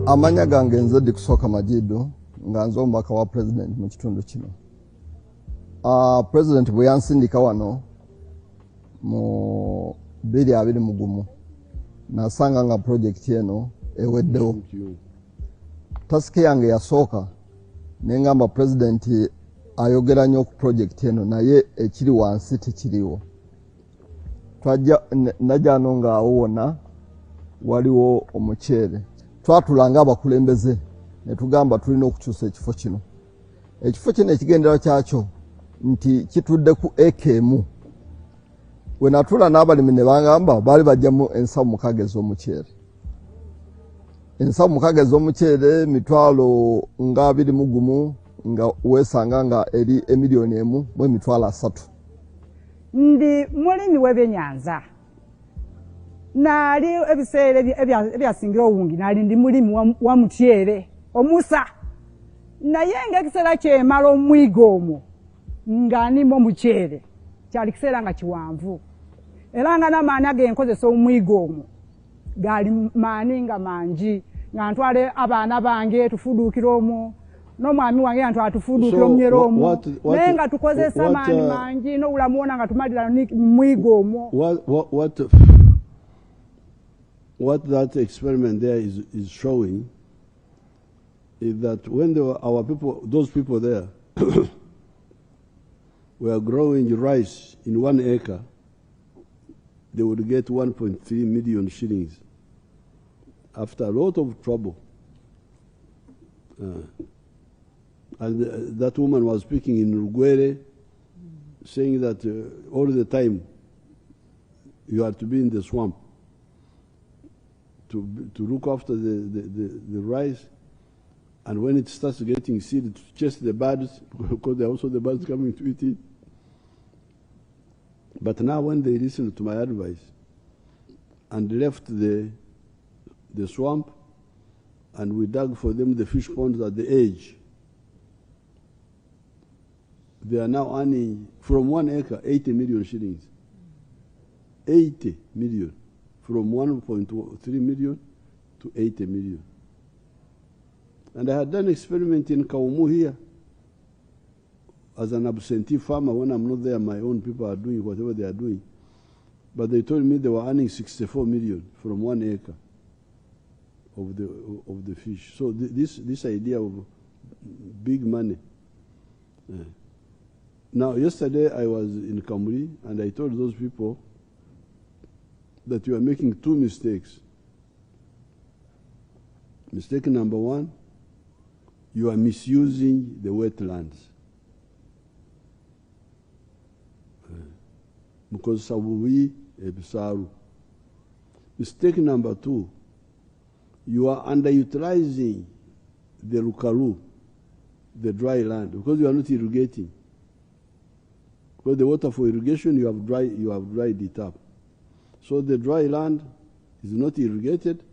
Amanya gange nzedi kusoka majidu nga nzo omubaka wa president mu kitundu kino. President bwe yansindika wano mu 2021 nasanga nga project eno eweddewo. Tasike yange yasooka nengamba president ayogera nnyo ku project eno naye ekiri wansi tekiriwo. Najjano ng'awo wona waliwo omuceere. Twatulanga abakulembeze ne tugamba tulina okukyusa ekifo kino. Ekifo kino ekigendera kyakyo nti kitudde ku ekemu. We natula n'abalimi ne bangamba baali bajjamu ensawo 6 ez'omuceere. Ensawo 6 ez'omuceere mitwalo nga 21 nga weesanga nga eri emiliyoni 1 mu emitwalo 3. Ndi mulimi w'ebyenyanza. Naali ebiseera ebyasingira obungi naali ndi mulimi wa mutyere omusa. Naye ng'ekiseera kyemala omwiga omwo nga nima omuceere kyali kiseera nga kiwanvu. Era nga n'amaani agenkozesa omwiga omwo gaali maani nga mangi nga ntwale abaana bange tufuduukira omwo n'omwami wange yantwala tufuduukira omunyera omwo naye nga tukozesa amaani mangi n'obulamu wona nga tumalira mwiga omwo. What that experiment there is showing is that when those people there were growing rice in 1 acre, they would get 1.3 million shillings after a lot of trouble. And that woman was speaking in Rugwere, saying that all the time you have to be in the swamp to look after the rice, and when it starts getting seed, to chase the birds, because there are also the birds coming to eat it. But now when they listened to my advice and left the swamp, and we dug for them the fish ponds at the edge, they are now earning from 1 acre 80 million shillings. 80 million. From 1.3 million to 80 million. And I had done experiment in Kaumu here as an absentee farmer. When I'm not there, my own people are doing whatever they are doing. But they told me they were earning 64 million from 1 acre of the fish. So this idea of big money. Now, yesterday I was in Kamuri and I told those people that you are making 2 mistakes. Mistake number 1, you are misusing the wetlands. Because sabuwi ebisaru. Mistake number 2, you are underutilizing the Rukaru, the dry land, because you are not irrigating. Because the water for irrigation you have dried it up. So the dry land is not irrigated,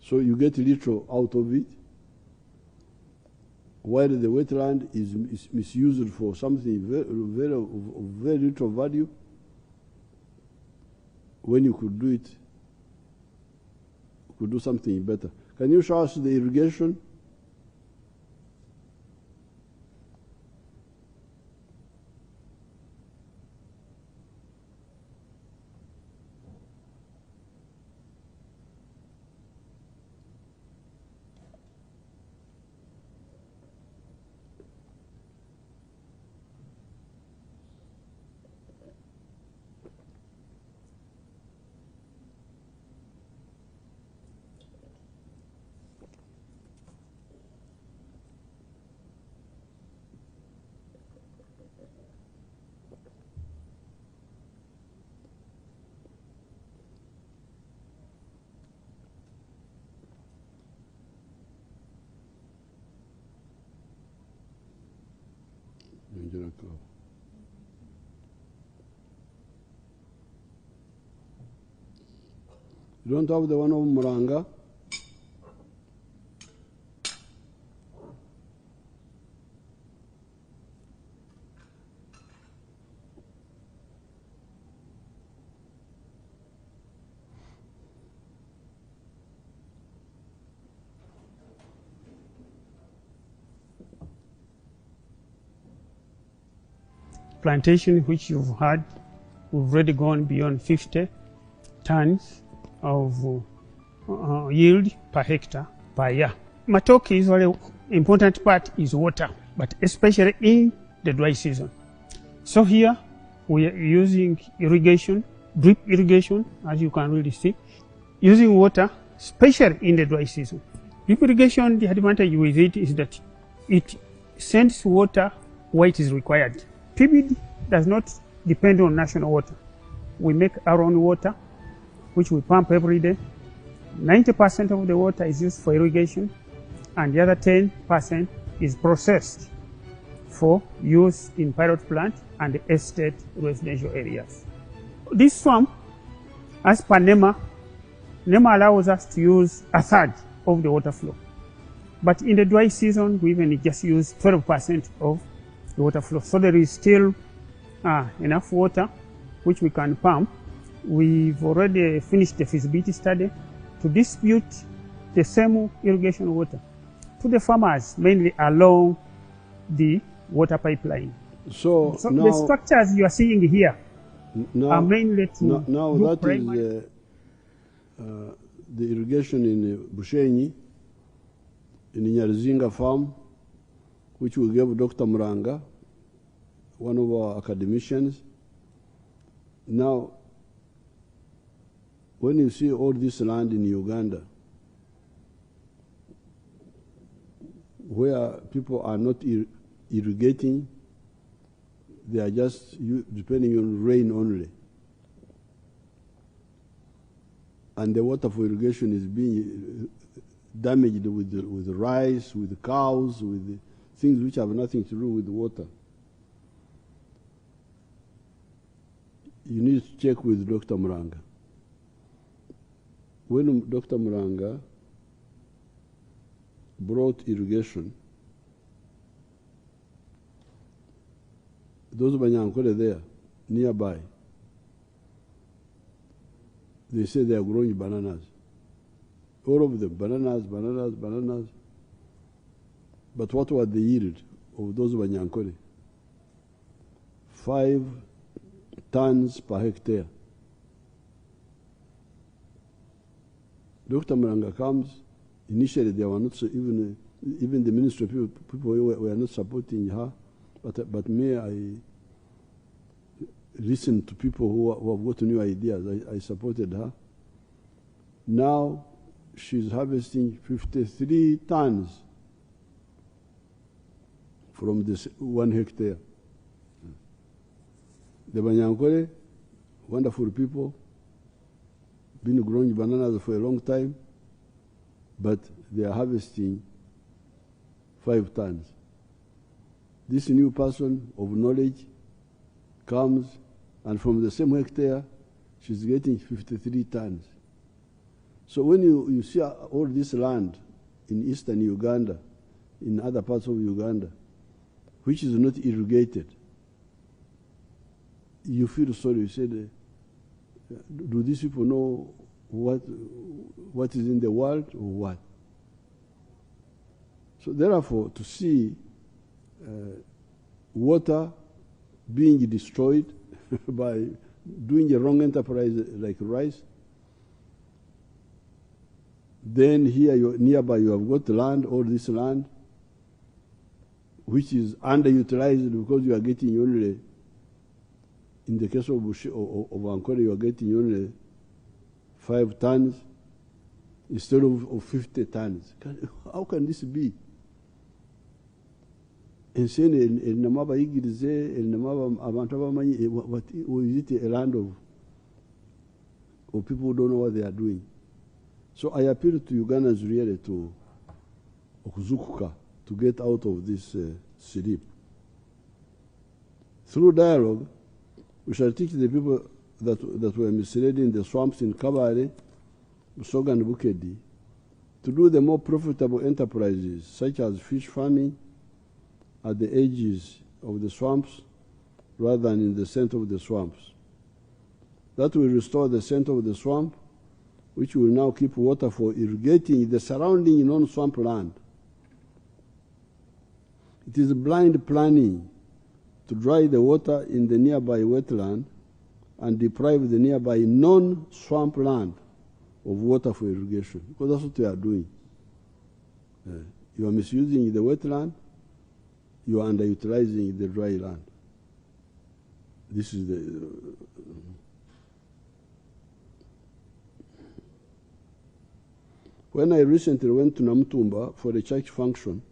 so you get little out of it, while the wetland is misused for something very little value, when you could do something better. Can you show us the irrigation? You don't have the one of Muranga? Plantation which you've had, we've already gone beyond 50 tons of yield per hectare per year. Matoke is very important part is water, but especially in the dry season. So here we are using irrigation, drip irrigation, as you can really see, using water, especially in the dry season. Drip irrigation, the advantage with it is that it sends water where it is required. PBD does not depend on national water. We make our own water, which we pump every day. 90% of the water is used for irrigation, and the other 10% is processed for use in pilot plant and estate residential areas. This swamp, as per NEMA allows us to use a third of the water flow. But in the dry season, we even just use 12% of the water flow. So there is still enough water which we can pump. We've already finished the feasibility study to distribute the same irrigation water to the farmers, mainly along the water pipeline. So now, the structures you are seeing here are mainly to now do that primary. is the irrigation in Bushenyi, in Nyarzinga farm, which we gave Dr. Muranga, one of our academicians. Now, when you see all this land in Uganda, where people are not irrigating, they are just depending on rain only. And the water for irrigation is being damaged with rice, with cows, with things which have nothing to do with water. You need to check with Dr. Muranga. When Dr. Muranga brought irrigation, those Banyankole there, nearby, they say they are growing bananas. All of them, bananas. But what was the yield of those Banyankole? 5 tons per hectare. Dr. Muranga comes. Initially, they were not so even the ministry people were not supporting her. But me, I listened to people who have got new ideas. I supported her. Now she's harvesting 53 tons from this 1 hectare. The Banyankole, wonderful people, been growing bananas for a long time, but they are harvesting 5 tons. This new person of knowledge comes, and from the same hectare, she's getting 53 tons. So when you see all this land in eastern Uganda, in other parts of Uganda, which is not irrigated, you feel sorry. You said, do these people know what is in the world or what? So therefore, to see water being destroyed by doing a wrong enterprise like rice, then here nearby you have got land, all this land, which is underutilized because you are getting only, in the case of Ankole, you are getting only 5 tons instead of 50 tons. How can this be? Insane el namaba yigirize el namaba abantu abamanyi what is it a land of people who don't know what they are doing. So I appeal to Ugandans really to okuzukuka, to get out of this sleep. Through dialogue, we shall teach the people that were misled in the swamps in Kabale, Busoga and Bukedi to do the more profitable enterprises such as fish farming at the edges of the swamps rather than in the center of the swamps. That will restore the center of the swamp, which will now keep water for irrigating the surrounding non-swamp land. It is blind planning to dry the water in the nearby wetland and deprive the nearby non-swamp land of water for irrigation, because that's what they are doing. You are misusing the wetland, you are underutilizing the dry land. This is the... When I recently went to Namutumba for a church function,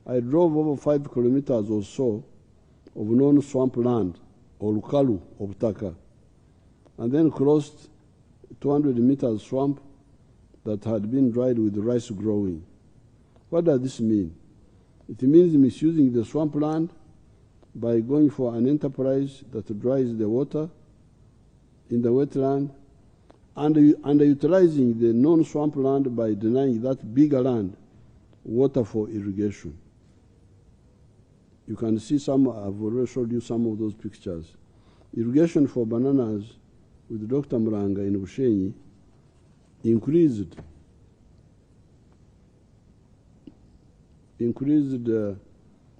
I drove over 5 kilometers or so of non-swamp land, or lukalu, or butaka, and then crossed 200 meters swamp that had been dried with rice growing. What does this mean? It means misusing the swamp land by going for an enterprise that dries the water in the wetland and underutilizing the non-swamp land by denying that bigger land water for irrigation. You can see some, I've already showed you some of those pictures. Irrigation for bananas with Dr. Muranga in Bushenyi increased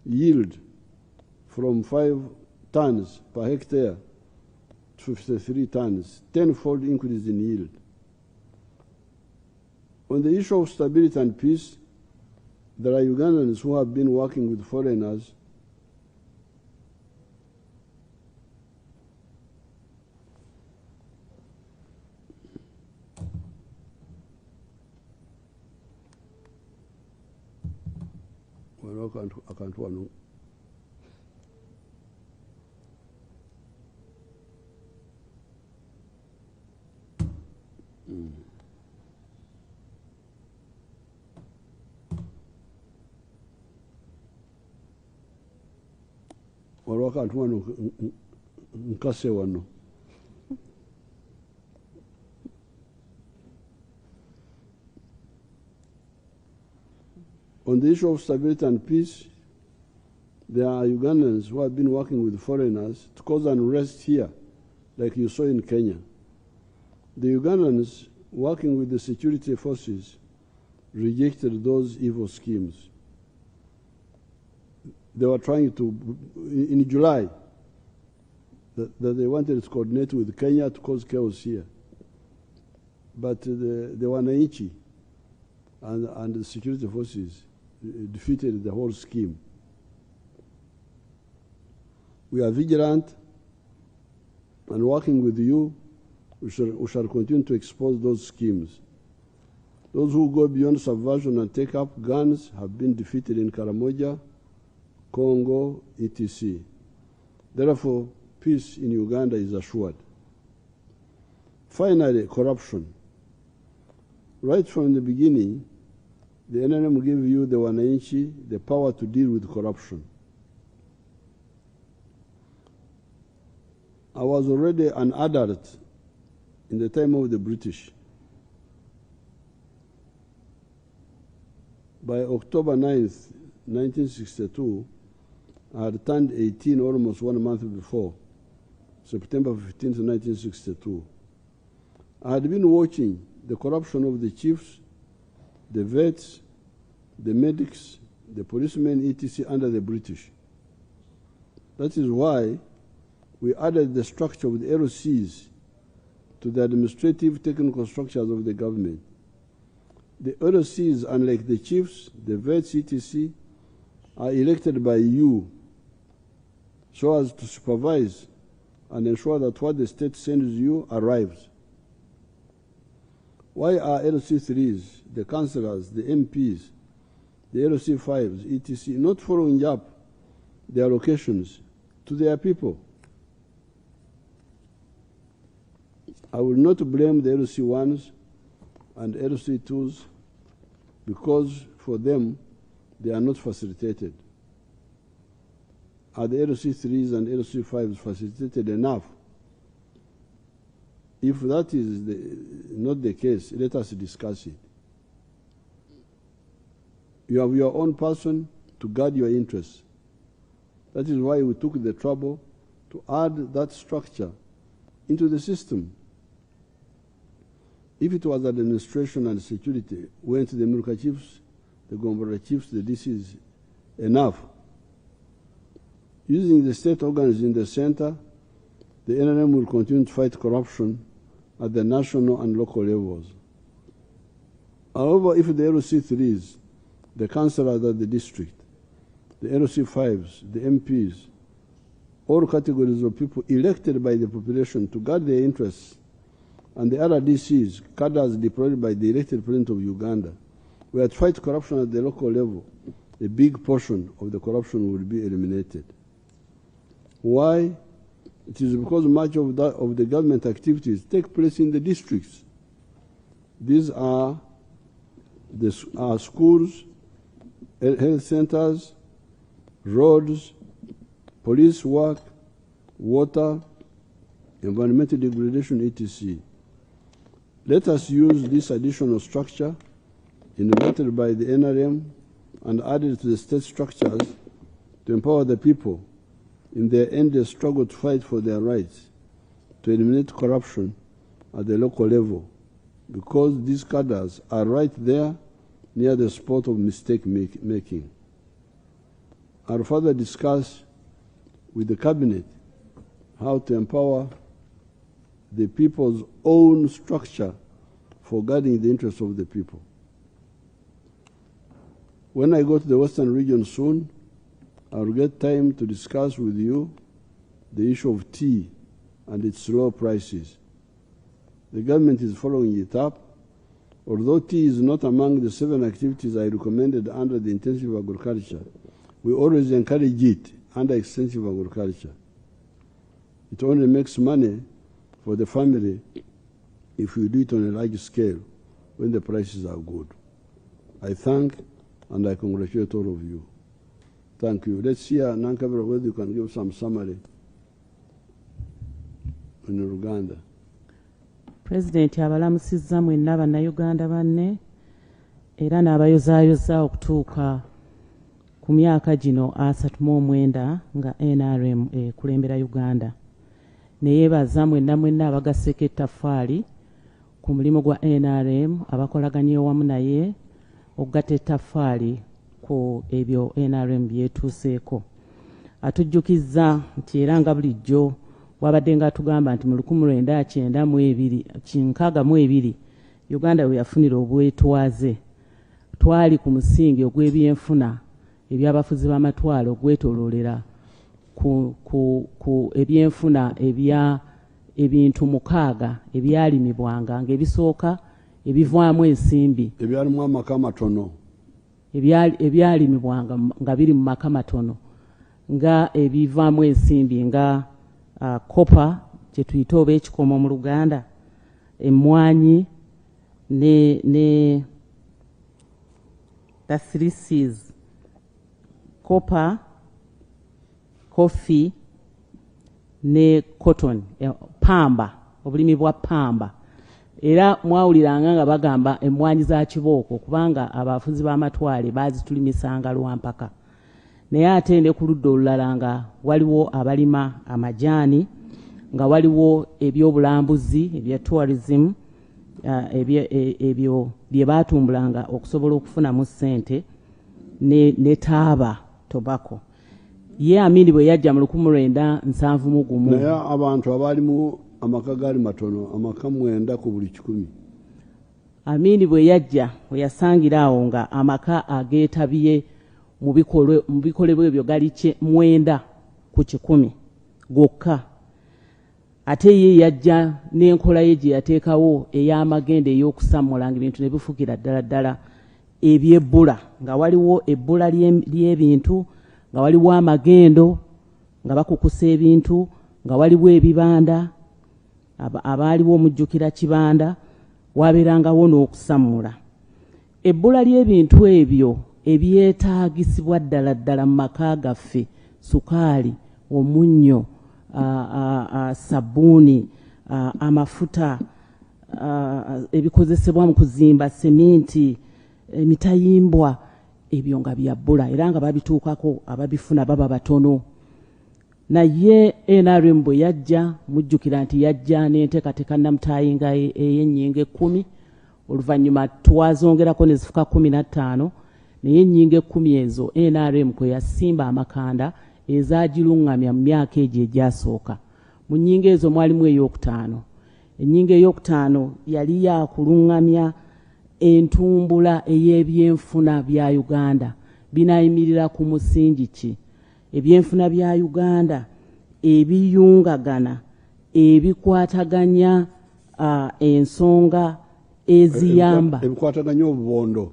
yield from 5 tons per hectare to 53 tons, 10-fold increase in yield. On the issue of stability and peace, there are Ugandans who have been working with foreigners I can't one. Waliwo akantu wano nkase wano. On the issue of stability and peace, there are Ugandans who have been working with foreigners to cause unrest here, like you saw in Kenya. The Ugandans working with the security forces rejected those evil schemes. They were trying to, in July, that they wanted to coordinate with Kenya to cause chaos here. But the wananchi and the security forces defeated the whole scheme. We are vigilant and working with you. We shall continue to expose those schemes. Those who go beyond subversion and take up guns have been defeated in Karamoja, Congo, etc. Therefore, peace in Uganda is assured. Finally, corruption. Right from the beginning, the NRM gave you, the wananchi, the power to deal with corruption. I was already an adult in the time of the British. By October 9th, 1962, I had turned 18 almost 1 month before, September 15th, 1962. I had been watching the corruption of the chiefs, the vets, the medics, the policemen, etc. under the British. That is why we added the structure of the LCs to the administrative technical structures of the government. The LCs, unlike the chiefs, the vets, etc., are elected by you so as to supervise and ensure that what the state sends you arrives. Why are LC3s, the councillors, the MPs, the LC5s, etc., not following up their allocations to their people? I will not blame the LC1s and LC2s because for them they are not facilitated. Are the LC3s and LC5s facilitated enough? If that is not the case, let us discuss it. You have your own person to guard your interests. That is why we took the trouble to add that structure into the system. If it was administration and security, went to the Miruka chiefs, the Gombora chiefs, the DCs, enough. Using the state organs in the center, the NRM will continue to fight corruption at the national and local levels. However, if the LC3s, the councillors at the district, the LC5s, the MPs, all categories of people elected by the population to guard their interests and the RDCs, cadres deployed by the elected president of Uganda, were to fight corruption at the local level, a big portion of the corruption will be eliminated. Why? It is because much of the government activities take place in the districts. These are schools, health centers, roads, police work, water, environmental degradation, etc. Let us use this additional structure invented by the NRM and added to the state structures to empower the people in their endless struggle to fight for their rights, to eliminate corruption at the local level, because these cadres are right there near the spot of mistake making. I'll further discuss with the cabinet how to empower the people's own structure for guarding the interests of the people. When I go to the Western region soon, I'll get time to discuss with you the issue of tea and its low prices. The government is following it up. Although tea is not among the 7 activities I recommended under the intensive agriculture, we always encourage it under extensive agriculture. It only makes money for the family if we do it on a large scale when the prices are good. I thank and I congratulate all of you. Thank you. Let's hear Nankabira whether you can give some summary in Uganda. President abalamusizza mwenna bannayuganda banne era n'abayozaayoza okutuuka ku myaka gino 39 nga NRM ekulembera Uganda. Ne yeebaza mwenna abagaseko ettaffaali ku mulimu gwa NRM abakolaganye wamu naye okugatta ettaffaali ku ebyo NRM byetuuseeko. Atujjukizza nti era nga bulijjo wabadde nga tugamba nti mu 1962 Uganda we yafunira obwetwaze twali ku musingi ogw'ebyenfuna ebyabafuzi b'amatwalo ogwetooloolera ku ebyenfuna ebintu 6 ebyalimibwanga ng'ebisooka ebivaamu ensimbi ebyalimu amaka matono ebyalimibwanga nga biri mu maka matono nga ebivaamu ensimbi nga kopa kye tuyita oba ekikomo mu Luganda, emmwanyi ne the 3 C's, kopa, coffee ne cotton, pamba, obulimi bwa pamba. Era mwawuliranga nga bagamba emmwanyi za kibooko kubanga abafuzi b'amatwale bazitulimisanga lwampaka. Naye ate ne ku ludda olulala nga waliwo abalima amajaani, nga waliwo ebyobulambuzi ebya tourism, ebyo bye baatumbulanga okusobola okufunamu ssente ne taaba tobacco. Ye Amini bwe yajja mu 1971 naye abantu abalimu amaka gali matono amaka 9 ku buli 100. Amini bwe yajja we yasangira awo nga amaka ageetabye mu bikolebwa ebyo gali 9 ku 100 gokka. Ate ye yajja n'enkola ye gye yateekawo ey'amagenda ey'okusammulanga ebintu ne bifukira ddala ebyebbula, nga waliwo ebbula ly'ebintu, nga waliwo amagendo nga bakukusa ebintu, nga waliwo ebibanda abaaliwo omujjukira kibanda, wabeerangawo n'okusammula. Ebbula ly'ebintu ebyo ebyetaagisibwa ddala mu maka gaffe, sukaali, omunnyo, sabbuuni, amafuta, ebikozesebwa mu kuzimba, seminti, emitayimbwa, ebyo nga byabbula era nga babituukako ababifuna baba batono. Naye NRM bwe yajja, mujjukira nti yajja n'enteekateeka nnamutaayinga ey'ennyingo 10, oluvannyuma twazongerako ne zifuka 15, naye ennyingo 10 ezo NRM kwe yasimba amakanda ezaagiruŋŋamya mu myaka egyo egyasooka. Mu nnyingo ezo mwalimu ey'okutaano. Ennyingo ey'okutaano yali yakuluŋŋamya entumbula ey'ebyenfuna bya Uganda. Binaayimirira ku musingi ki? Ebyenfuna bya Uganda ebiyungagana, ebikwataganya ensonga eziyamba ebikwataganya obubondo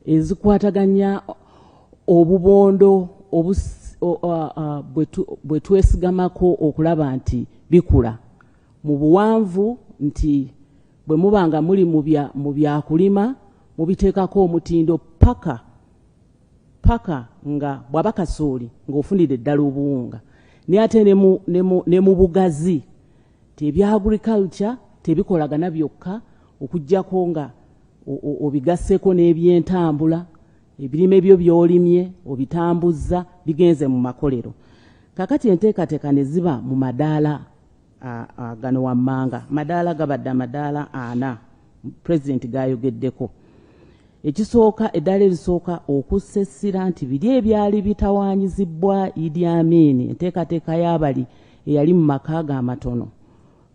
ezikwataganya obubondo bwe twesigamako okulaba nti bikula mu buwanvu, nti bwe muba nga muli mu byakulima mubiteekako omutindo paka nga bw'aba kasooli ng'ofunidde ddala obuwunga. Naye ate ne mu bugazi ebya agriculture tebikolagana byokka okuggyako nga obigasseko n'ebyentambula, ebirime byo by'olimye obitambuzza bigenze mu makolero. Kakati enteekateeka ne ziba mu madaala gano wammanga. Madaala gabadde amadaala 4 pulezidenti gayogeddeko. Ekisooka, eddaala erisooka okussa essira nti biri ebyali bitawaanyizibwa Idi Amin, enteekateeka y'abali eyali mu maka ge amatono,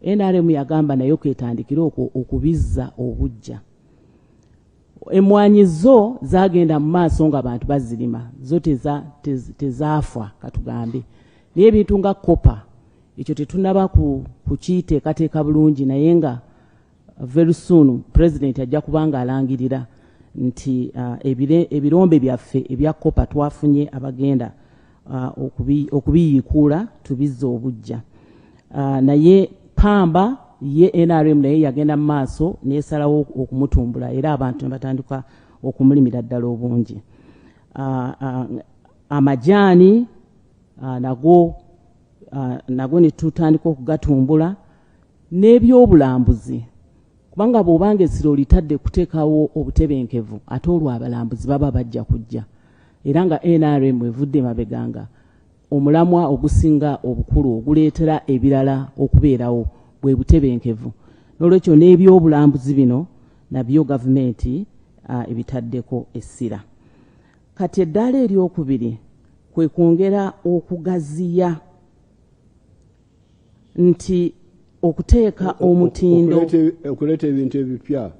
NRM yagamba nayo ketandikira okubizza obujja. Emmwanyi zo zagenda mu maaso nga abantu bazirima, zo tezaafa katugambe. Naye ebintu nga kopa, ekyo tetunaba kukiteekateeka bulungi, naye nga very soon President ajja kubanga alangirira nti ebirombe byaffe ebya kopa twafunye abagenda okubiyiikuula tubizza obujja. Naye pamba ye NRM naye yagenda mu maaso n'esalawo okumutumbula, era abantu ne batandika okumulimira ddala obungi. Amajaani nago ne tutandika okugatumbula, n'ebyobulambuzi, kubanga bw'obanga essiro olitadde kuteekawo obutebenkevu ate olwo abalambuzi baba bajja kujja. Era nga NRM evudde mabeganga omulamwa ogusinga obukulu oguleetera ebirala okubeerawo bwe butebenkevu. N'olwekyo n'ebyobulambuzi bino nabyo gavumenti ebitaddeko essira. Kati eddaala eryokubiri kwe kwongera okugaziya nti okuteeka omutindo okuleeta ebintu ebipya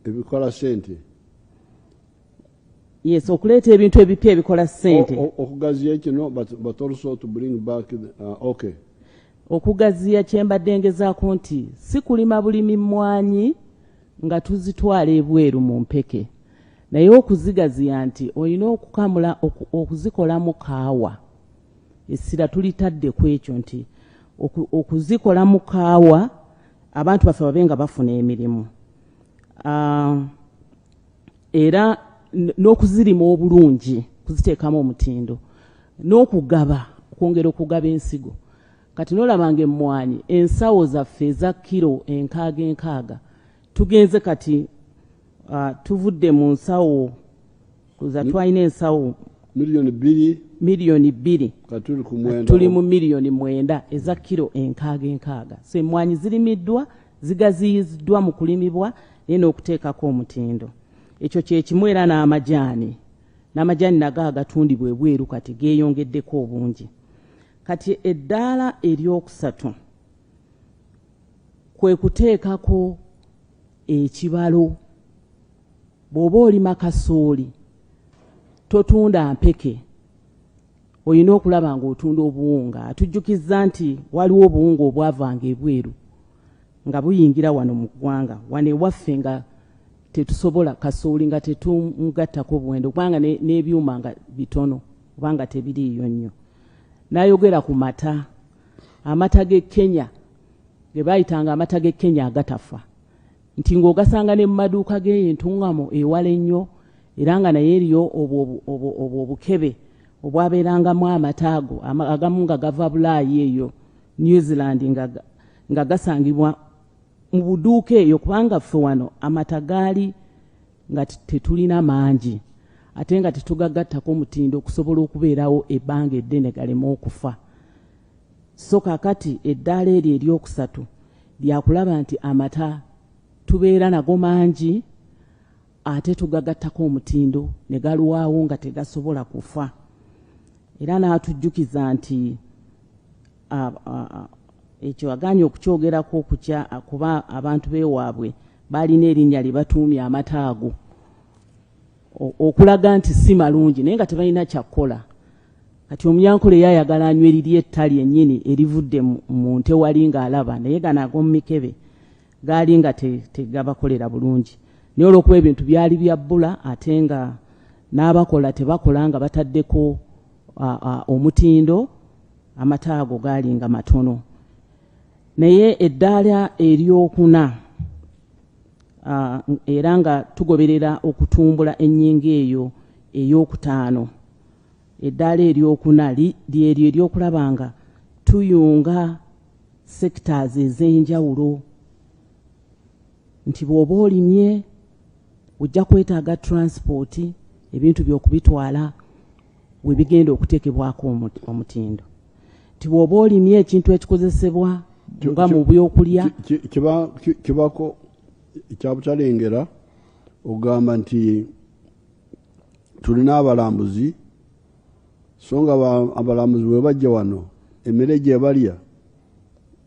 ebikola ssente. Yes, okuleeta ebintu ebipya ebikola ssente. Okugaziya kino but also to bring back okay. Okugaziya kyembadde ngezaako nti si kulima bulimi mmwanyi nga tuzitwala ebweru mu mpeke, naye okuzigaziya nti olina okukamula okuzikolamu kaawa. Essira tulitadde ku ekyo nti okuzikolamu kaawa abantu baffe babe nga bafuna emirimu, era n'okuzirima obulungi, kuziteekamu omutindo, n'okugaba, okwongera okugaba ensigo. Kati n'olabanga emmwanyi ensawo zaffe eza kilo 6 tugenze kati tuvudde mu nsawo kuza twalina ensawo miliyoni 2 tuli mu miliyoni 9 eza kilo 6. So emmwanyi zirimiddwa, zigaziyiziddwa mu kulimibwa naye n'okuteekako omutindo. Ekyo kyekimu, era n'amajaani nago agatundibwa ebweru kati geeyongeddeko obungi. Kati eddaala eryokusatu kwe kuteekako ekibalo. Bw'oba olima kasooli totunda mpeke, olina okulaba ng'otunda obuwunga. Atujjukizza nti waliwo obuwunga obwavanga ebweru nga buyingira wano mu ggwanga, wano ewaffe nga tetusobola kasooli nga tetumugattako buwendo kubanga n'ebyuma nga bitono kubanga tebiriiyo nnyo. N'ayogera ku mata, amata g'e Kenya ge baayitanga amata g'e Kenya agatafa, nti ng'ogasanga ne mu maduuka g'entuŋŋamo ewala ennyo, era nga naye eriyo obwo obukebe obwabeerangamu amata ago, agamu nga gava Bulaayi eyo New Zealand nga gasangibwa mu buduuka eyo, kubanga ffe wano amata gaali nga tetulina mangi ate nga tetugagattako omutindo okusobola okubeerawo ebbanga eddene galema okufa. So kakati eddaala eryo eryokusatu lyakulaba nti amata tubeera nago mangi ate tugagattako omutindo ne galwawo nga tegasobola kufa. Era n'atujjukiza nti ekyo aganye okukyogerako okukya kuba abantu beewaabwe balina erinnya lye batuumye amata ago okulaga nti si malungi naye nga tebalina kyakkola. Kati omunyankole yayagala anywa eriri ettali ennyini erivudde mu nte wali ng'alaba, naye gano ag'omu mikebe gaali nga tegabakolera bulungi naye olw'okuba ebintu byali bya bbula ate nga n'abakola tebakola nga bataddeko omutindo amataago gaali nga matono naye eddaala eryokuna era nga tugoberera okutumbula ennyingo eyo ey'okutaano eddaala eryokuna lyeryo eryokulaba nga tuyunga sectors ez'enjawulo nti bw'oba olimye ojja kwetaaga transport ebintu by'okubitwala we bigenda okuteekebwako omutindo nti bw'oba olimye ekintu ekikozesebwa nga mu byokulya kibako ekyabutalengera ogamba nti tulina abalambuzi so nga abalambuzi bwe bajja wano emmere gye balya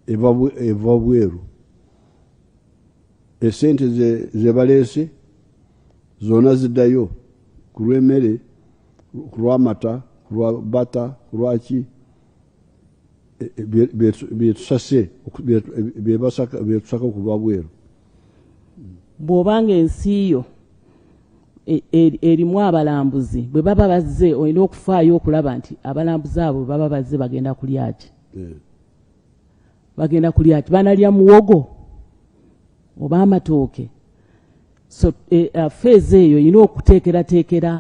eva bweru esente ze baleese zonna ziddayo ku lw'emmere ku lw'amata ku lwa bata ku lwaki byetusase byetusaka okuva bweru bw'obanga ensi yo erimu abalambuzi bwe baba bazze olina okufaayo okulaba nti abalambuzi abo bwe baba bazze bagenda kulyaki bagenda kulyaki banalya muwogo oba amatooke so feezi eyo erina okuteekerateekera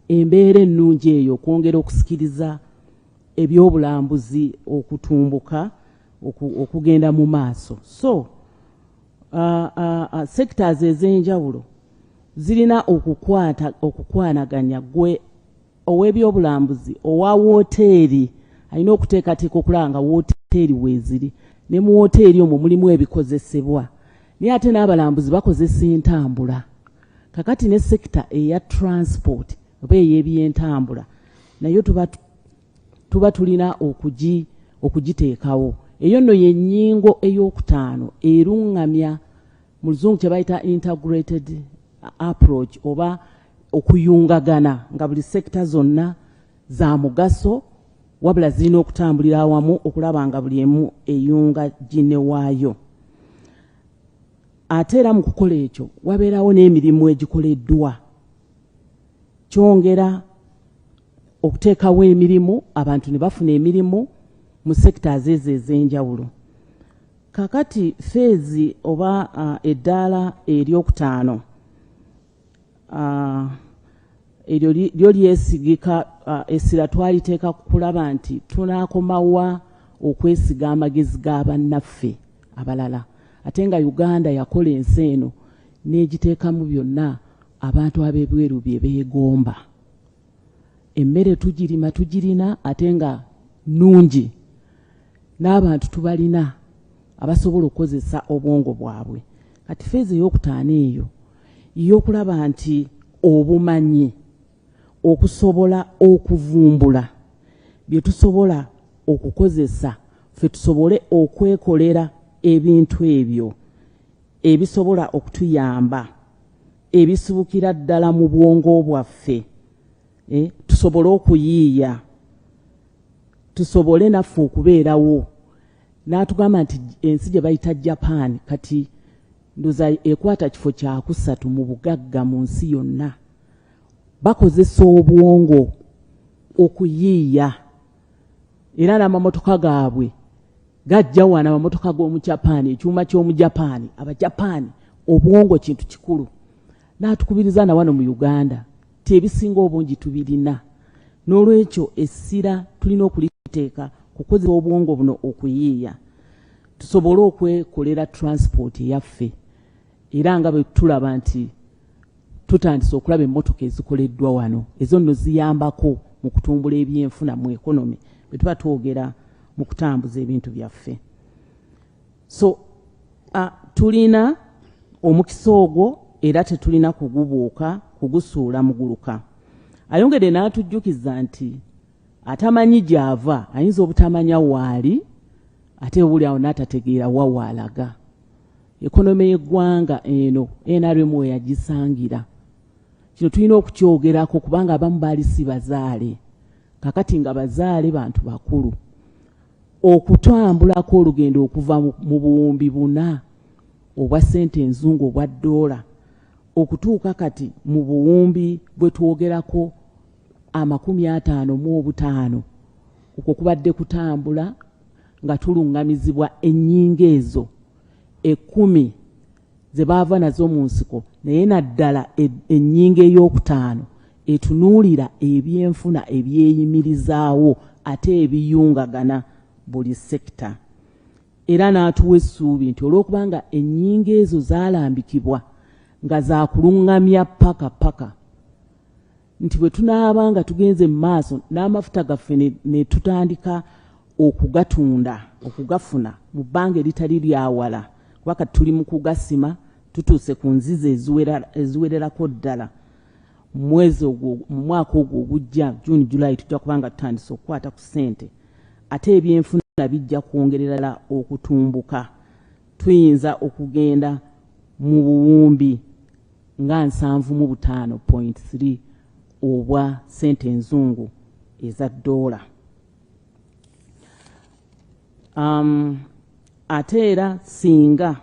embeera ennungi eyo okwongera okusikiriza ebyobulambuzi okutumbuka okugenda mu maaso so sectors ez'enjawulo zirina okukwanaganya gwe ow'ebyobulambuzi owa wooteeri alina okuteekateeka okulaba nga wooteeri weeziri ne mu wooteeri omwo mulimu ebikozesebwa naye ate n'abalambuzi bakozesa entambula kakati ne sekita eya transport oba ey'ebyentambula nayo tuba tulina okugiteekawo eyo nno yennyingo ey'okutaano eruŋŋamya mu luzungu kye bayita integrated approach oba okuyungagana nga buli sekita zonna za mugaso wabula zirina okutambulira awamu okulaba nga buli emu eyunga ginne waayo ate era mu kukola ekyo wabeerawo n'emirimu egikoleddwa kyongera okuteekawo emirimu abantu ne bafuna emirimu mu sectors ezo ez'enjawulo kakati feezi oba eddaala eryokutaano eryo lyo lyesigika essira twaliteeka kulaba nti tunaakomawa okwesiga amagezi g'abannaffe abalala ate nga Uganda yakola ensi eno n'egiteekamu byonna abantu ab'ebweru bye beegomba emmere tugirina ate nga nnungi n'abantu tubalina abasobola okukozesa obwongo bwabwe kati feezi ey'okutaano eyo y'okulaba nti obumanyi okusobola okuvumbula bye tusobola okukozesa ffe tusobole okwekolera ebintu ebyo ebisobola okutuyamba ebisibukira ddala mu bwongo bwaffe tusobole okuyiiya tusobole naffe okubeerawo n'atugamba nti ensi gye bayita Japan kati ndoza ekwata kifo kya kusatu mu bugagga mu nsi yonna bakozesa obwongo okuyiiya era n'amamotoka gaabwe gajja wana amamotoka g'omu Japan ekyuma ky'omu Japan Abajapani obwongo kintu kikulu n'atukubiriza na wano mu Uganda ti ebisinga obungi tubirina n'olwekyo essira tulina okuliteeka kukozesa obwongo buno okuyiiya tusobole okwekolera transport yaffe era nga bwe tulaba nti tutandise okulaba emmotoka ezikoleddwa wano ezo nno ziyambako mu kutumbula ebyenfuna mu economy bwe tuba twogera mu kutambuza ebintu byaffe so tulina omukisa ogwo era tetulina kugubuuka kugusuula muguluka ayongere n'atujjukiza nti atamanyi gy'ava ayinza obutamanya waali ate buli awo n'atategeera wawaalaga ekonomi y'eggwanga eno NRM we yagisangira kino tulina okukyogerako kubanga abamu baali si bazaale kakati nga bazaale bantu bakulu okutambulako olugendo okuva mu buwumbi 4 obwa ssente enzungu obwa ddoola okutuuka kati mu buwumbi bwe twogerako 55 okwo kubadde kutambula nga tuluŋŋamizibwa ennyingo ezo 10 ze baava nazo mu nsiko naye naddala ennyingo ey'okutaano etunuulira ebyenfuna ebyeyimirizaawo ate ebiyungagana buli sekita. Era n'atuwa essuubi nti olw'okubanga ennyingo ezo zaalambikibwa nga zaakuluŋŋamya paka nti bwe tunaaba nga tugenze mu maaso n'amafuta gaffe ne tutandika okugafuna mu bbanga eritali lyawala kuba kati tuli mu kugasima tutuuse ku nzizi eziwererako ddala mu mwaka ogwo ogujja June July tujja kuba nga tutandise okukwata ku ssente ate ebyenfuna bijja kwongerera okutumbuka tuyinza okugenda mu buwumbi nga 75.3 obwa ssente enzungu eza ddoola. Ate era singa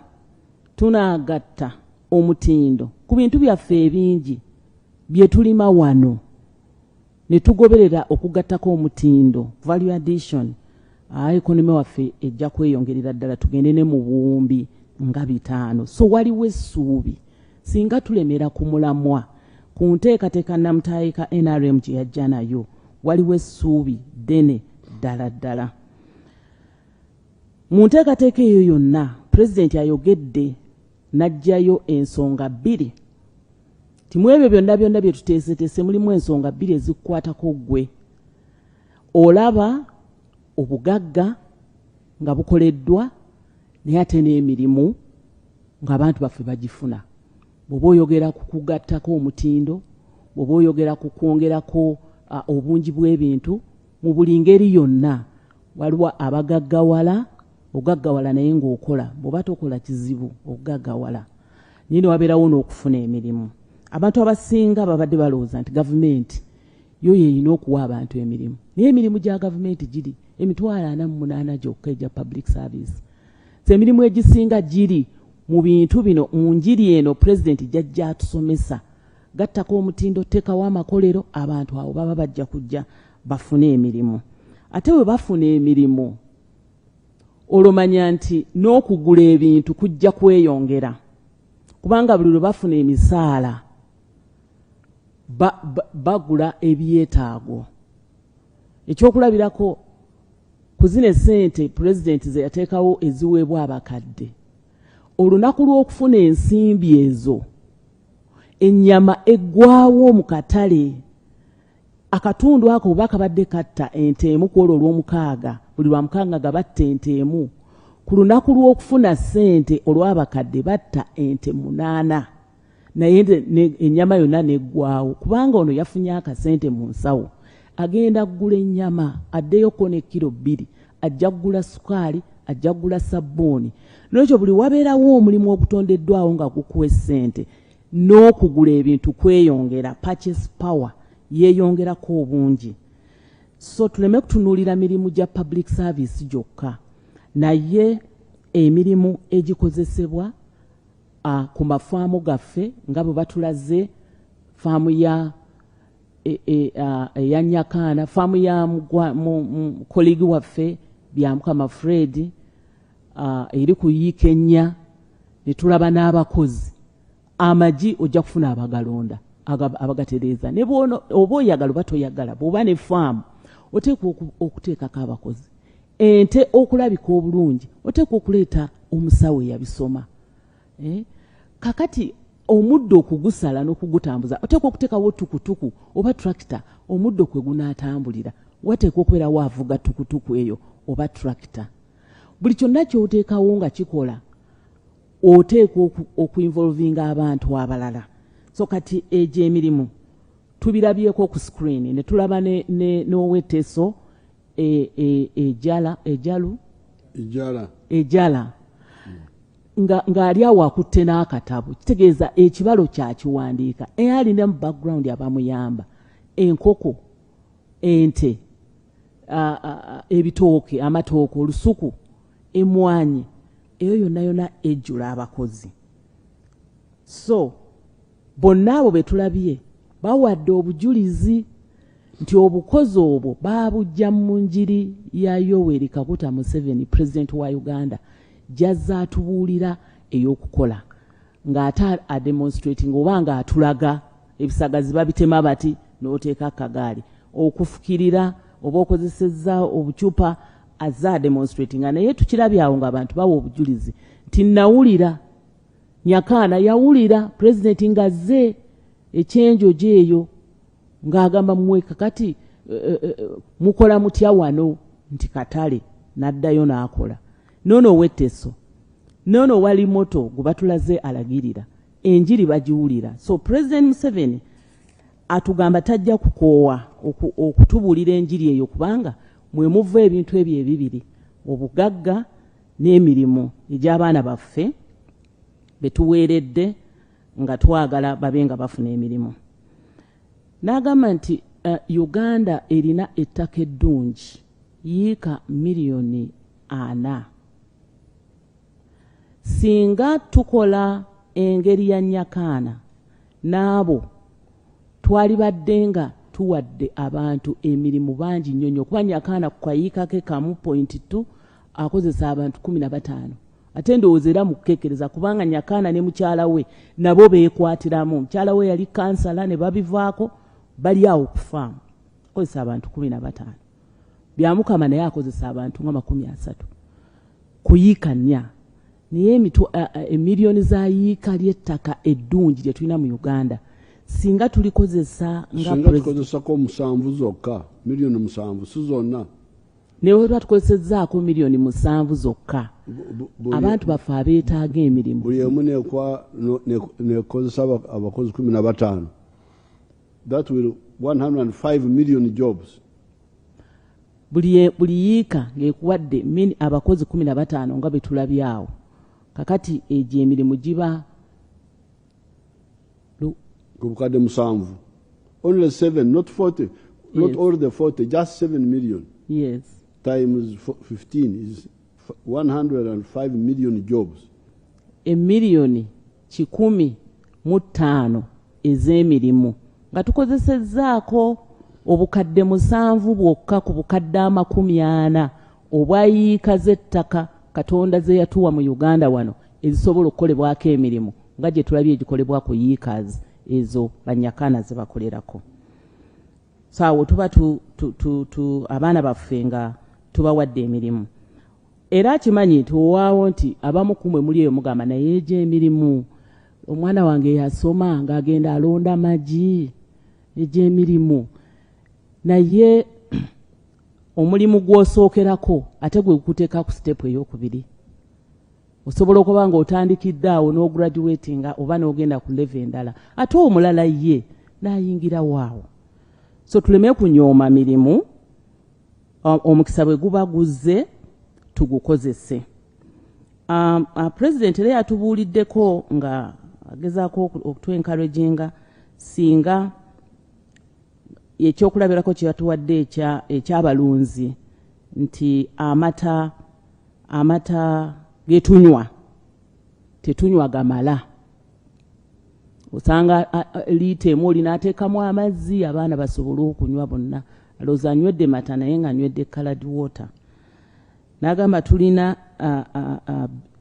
tunaagatta omutindo ku bintu byaffe ebingi bye tulima wano ne tugoberera okugattako omutindo value addition economy waffe ejja kweyongerera ddala tugende ne mu buwumbi nga 5. So waliwo essuubi singa tulemera ku mulamwa ku nteekateeka namutaayika NRM gye yajja nayo waliwo essuubi ddene ddala. Mu nteekateeka eyo yonna pulezidenti ayogedde n'aggyayo ensonga 2 timu ebyo byonna bye tuteeseteese mulimu ensonga 2 ezikukwatako ggwe. Olaba obugagga nga bukoleddwa naye ate n'emirimu ng'abantu baffe bagifuna. Bw'oba oyogera ku kugattako omutindo, bw'oba oyogera ku kwongerako obungi bw'ebintu mu buli ngeri yonna waliwo abagaggawala ogaggawala naye ng'okola bw'oba tokola kizibu okugaggawala naye ne wabeerawo n'okufuna emirimu. Abantu abasinga babadde balowooza nti gavumenti yo yeyina okuwa abantu emirimu naye emirimu gya gavumenti giri 48 gyokka egya public service. Emirimu egisinga giri mu bintu bino mu njiri eno pulezidenti jjajja atusomesa gattako omutindo tekawo amakolero abantu abo baba bajja kujja bafune emirimu. Ate bwe bafuna emirimu olomanya nti n'okugula ebintu kujja kweyongera kubanga buli lwe bafuna emisaala bagula ebyetaago. Ekyokulabirako ku zino ssente pulezidenti ze yateekawo eziweebwa abakadde olunaku lw'okufuna ensimbi ezo ennyama eggwawo mu katale akatundu ako oba kabadde katta ente emu ku olwo olw'omukaaga buli lwa mukaaga nga batta ente emu ku lunaku lw'okufuna ssente olw'abakadde batta ente 8 naye ennyama yonna neggwawo kubanga ono yafunye akasente mu nsawo agenda kugula ennyama addeyoko ne kilo 2 ajja kugula sukaali ajja kugula sabbuuni. N'ekyo buli wabeerawo omulimu ogutondeddwawo nga gukuwa ssente n'okugula ebintu kweyongera purchase power yeeyongerako obungi. So tuleme kutunuulira mirimu gya public service gyokka naye emirimu egikozesebwa ku mafaamu gaffe nga bwe batulaze faamu ya Nyakaana, faamu ya kolegi waffe Byamukama Fred eri ku Kenya ne tulaba n'abakozi amagi ojja kufuna abagalonda abagatereeza ne oba oyagala oba toyagala bw'oba ne faamu oteekwa okuteekako abakozi. Ente okulabika obulungi oteekwa okuleeta omusawo eyabisoma. Kakati omuddo okugusala n'okugutambuza oteekwa okuteekawo tukutuku oba tractor omuddo kwe gunaatambulira wateekwa okubeerawo avuga tukutuku eyo oba tractor. Buli kyonna ky'oteekawo nga kikola oteekwa okuinvolvinga abantu abalala. So kati egyo emirimu tubirabyeko ku screen ne tulaba n'owetteso ejala ng'ali awo akutte n'akatabo kitegeeza ekibalo kyakiwandiika alina mu background abamuyamba enkoko ente ebitooke amatooke olusuku emwanyi eyo yonna ejjula abakozi. So bonna abo betulabye bawadde obujulizi nti obukozi obwo baabujja mu njiri ya Yoweri Kaguta Museveni, president wa Uganda, jazza atubuulira ey'okukola ng'ate ademonstrating oba ng'atulaga ebisagazi babitema bati n'oteeka akagaali okufukirira oba okozesezza obucupa azza demonstrating. Naye tukirabye awo ng'abantu bawa obujulizi nti nawulira Nyakaana yawulira president ng'azze ekyenjo gyeyo ng'agamba mmwe kakati mukola mutya wano nti katale n'addayo n'akola. Noono wetteso noono wali moto gwe batulaze alagirira enjiri bagiwulira. So President Museveni atugamba tajja kukoowa okutubuulira enjiri eyo kubanga mwe muva ebintu ebyo ebibiri, obugagga n'emirimu egy'abaana baffe betuweeredde nga twagala babe nga bafuna emirimu. N'agamba nti Uganda erina ettaka eddungi yiika miliyoni 4. Singa tukola engeri ya Nyakaana n'abo twali badde nga tuwadde abantu emirimu bangi nnyo kuba Nyakaana ku kayiika ke kamu 0.2 akozesa abantu 15. Ate ndowooza era mukukekereza kubanga Nyakaana ne mukyala we nabo beekwatiramu. Mukyala we yali kansala ne babivaako bali awo ku faamu akozesa abantu 15. Byamukama naye akozesa abantu nga 30 ku yiika 4. Naye emiliyoni za yiika ly'ettaka eddungi lye tulina mu Uganda singa tulikozesa nga tukozesako 7 zokka, miliyoni 7 si zonna. Ne bwe tukozesezzaako miliyoni 7 zokka abantu baffe abeetaaga emirimu. Buli emu nekozesa abakozi 15. That will 105 million jobs. Buli yiika ng'ekuwadde abakozi 15 nga bwe tulabyawo. Kakati egyo emirimu giba kubukadde 7. Only 7, not 40. Yes. Not all the 40, just 7 million. Yes. Times 15 is 105 million jobs. Emiliyoni 15 ez'emirimu nga tukozesezzaako obukadde 7 bwokka ku bukadde 40 obwa yiika z'ettaka Katonda ze yatuwa mu Uganda wano ezisobola okukolebwako emirimu nga gye tulabye egikolebwa ku yiikazi ezo Banyakaana ze bakolerako. Saawo tuba abaana baffe nga tubawadde emirimu. Era kimanyi nti owaawo nti abamu kumwe muli eyo mugamba naye egy'emirimu omwana wange yasoma ng'agenda alonda magi egy'emirimu. Naye omulimu gw'osookerako ate gwe gukuteeka ku sitepu ey'okubiri. Osobola okuba nga otandikidde awo n'ograduatinga oba n'ogenda ku level endala ate omulala ye n'ayingira waawo. So tuleme kunyooma mirimu, omukisa bwe guba guzze tugukozese. President era yatubuuliddeko nga agezaako okutwencouraginga singa ekyokulabirako kye yatuwadde ekyabalunzi nti amata getunywa tetunywa gamala. Osanga liita emu oli n'ateekamu amazzi abaana basobole okunywa bonna. Alowooza anywedde mata naye nga anywedde colored water. N'agamba tulina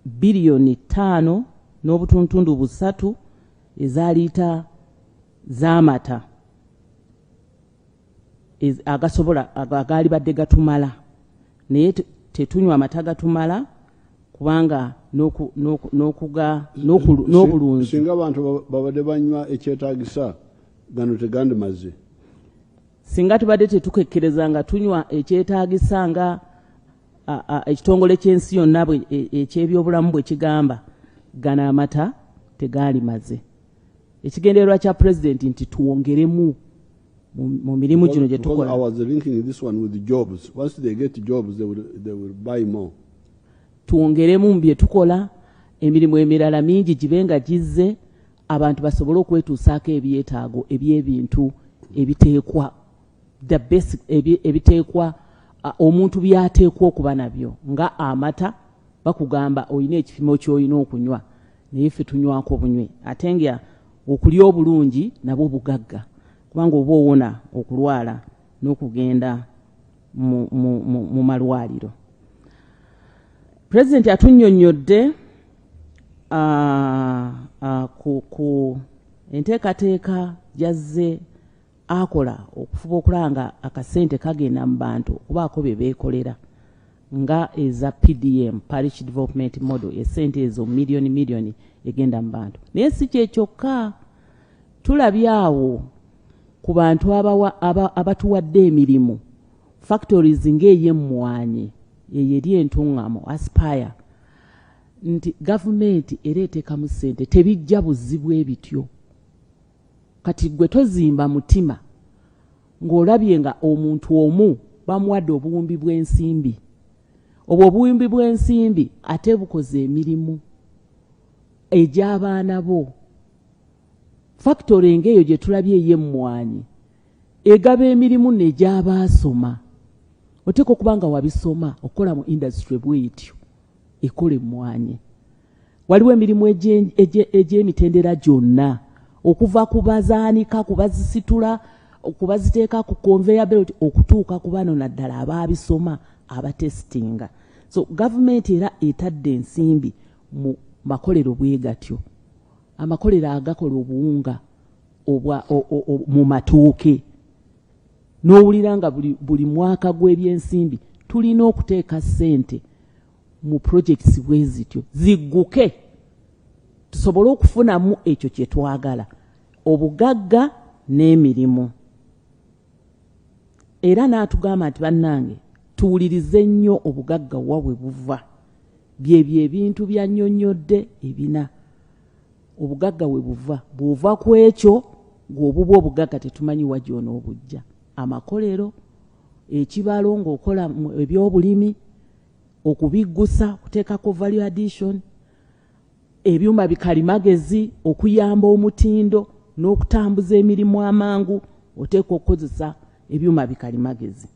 biliyoni 5 n'obutuntundu 3 eza liita z'amata agasobola agaali badde gatumala naye tetunywa amata gatumala kubanga n'obulunzi. Singa abantu babadde banywa ekyetaagisa gano tegandi mazzi. Singa tubadde tetukekkereza nga tunywa ekyetaagisa nga ekitongole ky'ensi yonna ekyebyobulamu bwe kigamba gana amata tegaali maze. Ekigendererwa kya president nti tuwongeremu mu mirimu gino gye tukola. I was linking this one with the jobs. Once they get jobs, they will buy more. Tuwongeremu mu bye tukola, emirimu emirala mingi gibe nga gizze, abantu basobole okwetuusaako ebyetaago eby'ebintu ebiteekwa the basic ebiteekwa omuntu byateekwa okuba nabyo nga amata bakugamba oyina ekipimo ky'olina okunywa naye ffe tunywako bunywe ate nga okulya obulungi nabwo bugagga kubanga oba owona okulwala n'okugenda mu malwaliro. Pulezidenti atunnyonnyodde ku enteekateeka yazze akola okufuba okulanga akasente kagenda mu bantu okubaako bye beekolera nga eza PDM, Parish Development Model, esente ezo miliyoni egenda mu bantu. Naye si kyekyokka, tulabye awo ku bantu abatuwadde emirimu, factories ng'ey'emmwanyi eyo eri entuŋŋamo Aspire, nti gavumenti era eteekamu ssente tebijja buzibu ebityo. Kati gwe tozimba mutima ng'olabye nga omuntu omu bamuwadde obuwumbi bw'ensimbi. Obwo obuwumbi bw'ensimbi ate bukoze emirimu egy'abaana bo. Factory ng'eyo gye tulabye ey'emmwanyi egaba emirimu n'egy'abaasoma. Oteeka okuba nga wabisoma okola mu industry bw'etyo ekola emmwanyi. Waliwo emirimu egy'emitendera gyonna okuva ku bazaanika, ku bazisitula, okubaziteeka ku conveyor belt okutuuka ku bano naddala abaabisoma abatestinga. So gavumenti era etadde ensimbi mu makolero bwe gatyo. Amakolero agakola obuwunga mu matooke. N'owulira nga buli mwaka gw'ebyensimbi tulina okuteeka ssente mu projects bwe zityo zigguke tusobole okufunamu ekyo kye twagala, obugagga n'emirimu. Era n'atugamba nti bannange tuwulirize nnyo obugagga wa bwe buva. Byebyo ebintu byannyonnyodde ebina. Obugagga we buva. Bw'ova ku ekyo ng'obubwa obugagga tetumanyi wa gy'onoobujja. Amakolero, ekibalo ng'okola ebyobulimi, okubiggusa, kuteekako value addition, ebyuma bikalimagezi okuyamba omutindo n'okutambuza emirimu amangu, oteeka okukozesa ebyuma bikalimagezi.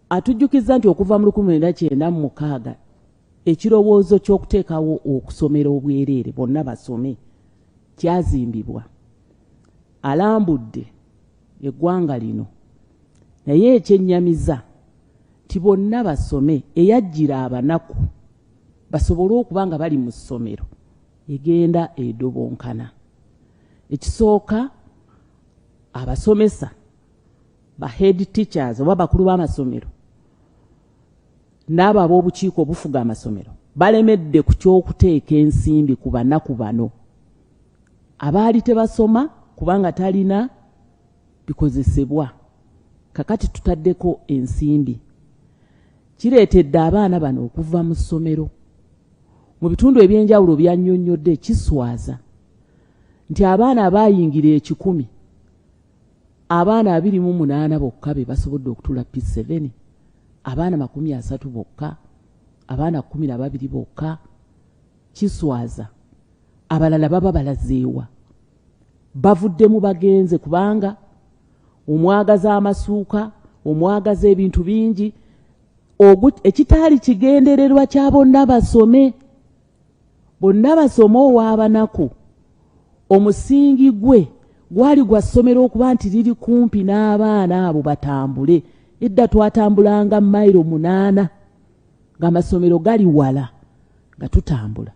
Atujjukiza nti okuva mu 1996 ekirowoozo ky'okuteekawo okusomera obwereere bonna basome kyazimbibwa. Alambudde eggwanga lino naye ekyennyamiza ti bonna basome, eyajjira abanaku basobole okuba nga bali mu ssomero egenda edobonkana. Ekisooka abasomesa ba head teachers oba bakulu b'amasomero n'abo ab'obukiiko obufuga amasomero balemedde ku ky'okuteeka ensimbi ku banaku bano abaali tebasoma kubanga talina bikozesebwa. Kakati tutaddeko ensimbi. Kireetedde abaana bano okuva mu ssomero. Mu bitundu ebyenjawulo byannyonnyodde kiswaza nti abaana abayingira 1,000 abaana 28 bokka be basobodde okutuula P7, abaana 30 bokka, abaana 12 bokka. Kiswaza. Abalala baba balazeewa, bavuddemu bagenze kubanga omwagaza amasuuka, omwagaza ebintu bingi, ekitaali kigendererwa kya bonna basome. Bonna basome ow'abanaku omusingi gwe gwali gwa ssomero okuba nti liri kumpi n'abaana abo batambule. Edda twatambulanga mayiro 8 ng'amasomero gali wala nga tutambula.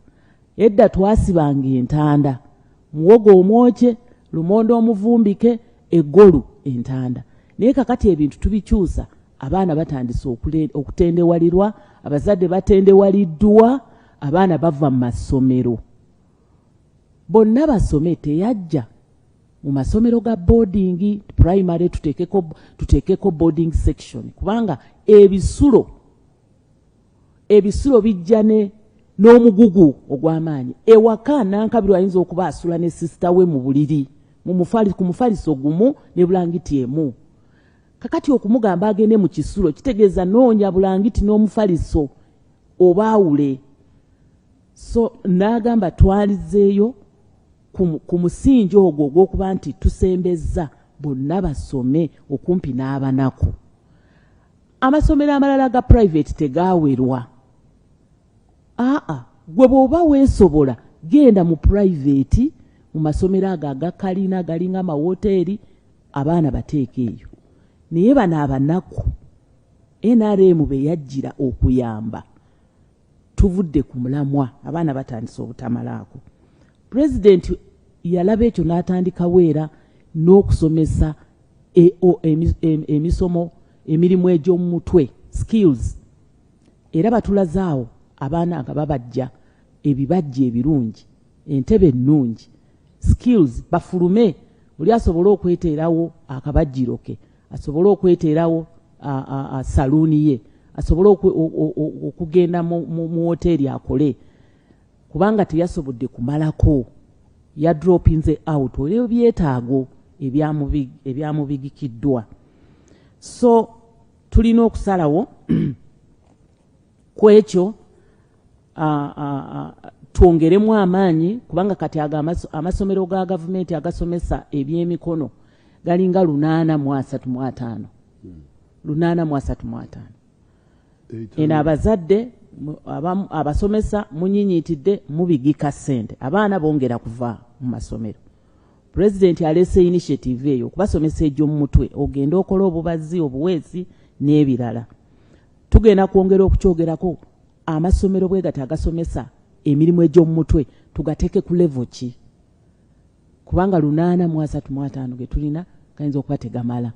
Edda twasibanga entanda, muwogo omwokye, lumondo omuvumbike, eggolu entanda. Naye kakati ebintu tubikyusa, abaana batandise okutendewalirwa, abazadde batendewaliddwa, abaana bava mu masomero. Bonna basome teyajja mu masomero ga boarding, primary tuteekeko boarding section kubanga ebisulo bijja n'omugugu ogw'amaanyi. Ewaka Nankabirwa ayinza okuba asula ne sister we mu buliri ku mufaliso gumu ne bulangiti emu. Kakati okumugamba agende mu kisulo kitegeeza noonya bulangiti n'omufaliso obaawule. So n'agamba twalizeeyo ku musingi ogwo ogw'okuba nti tusembezza bonna basome okumpi n'abanaku. Amasomero amalala ga private tegaawerwa. gwe bw'oba weesobola genda mu private mu masomero ago agakalina galinga amawoteeri abaana bateeka eyo. Naye bano abanaku NRM be yajjira okuyamba tuvudde ku mulamwa, abaana batandise obutamalaako. Pulezidenti yalaba ekyo n'atandikawo era n'okusomesa emisomo emirimu egy'omu mutwe skills, era batulazaawo abaana nga babajja ebibajja ebirungi, entebe ennungi, skills bafulume, buli asobole okweteerawo akabajjiro ke, asobole okweteerawo saluuni ye, asobole okugenda mu woteeri akole, kubanga teyasobodde kumalako, yadropinze out olwo byetaago ebyamubigikiddwa. So tulina okusalawo ku ekyo twongeremu amaanyi, kubanga kati amasomero ga gavumenti agasomesa ebyemikono galinga 835 835. Eno abazadde abasomesa munyinyiitidde mubigika ssente, abaana bongera kuva mu masomero. Pulezidenti alese initiative eyo okubasomesa egy'omu mutwe, ogenda okola obubazi, obuweesi n'ebirala. Tugenda kwongera okukyogerako amasomero bwe gati agasomesa emirimu egy'omu mutwe tugateeke ku level ki, kubanga 835 ge tulina kayinza okuba tegamala.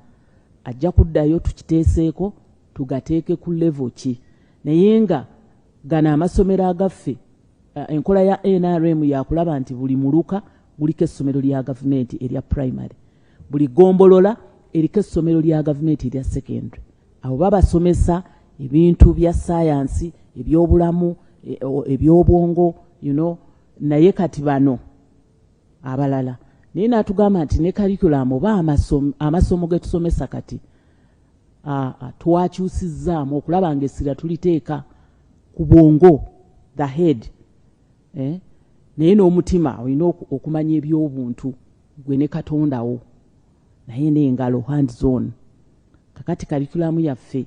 Ajja kuddayo tukiteeseeko tugateeke ku level ki. Naye nga gana amasomero agaffe enkola ya NRM yakulaba nti buli muluka buliko essomero lya gavumenti erya primary, buli gombolola eriko essomero lya gavumenti erya secondary. Abo babasomesa ebintu bya science, ebyobulamu, ebyobwongo, naye kati bano abalala. Naye natugamba nti ne curriculum oba amasomo ge tusomesa kati twakyusizzaamu okulaba ng'essira tuliteeka ku bwongo, the head. Naye n'omutima olina okumanya ebyobuntu gwe ne Katondawo, naye n'engalo hands on. Kakati curriculum yaffe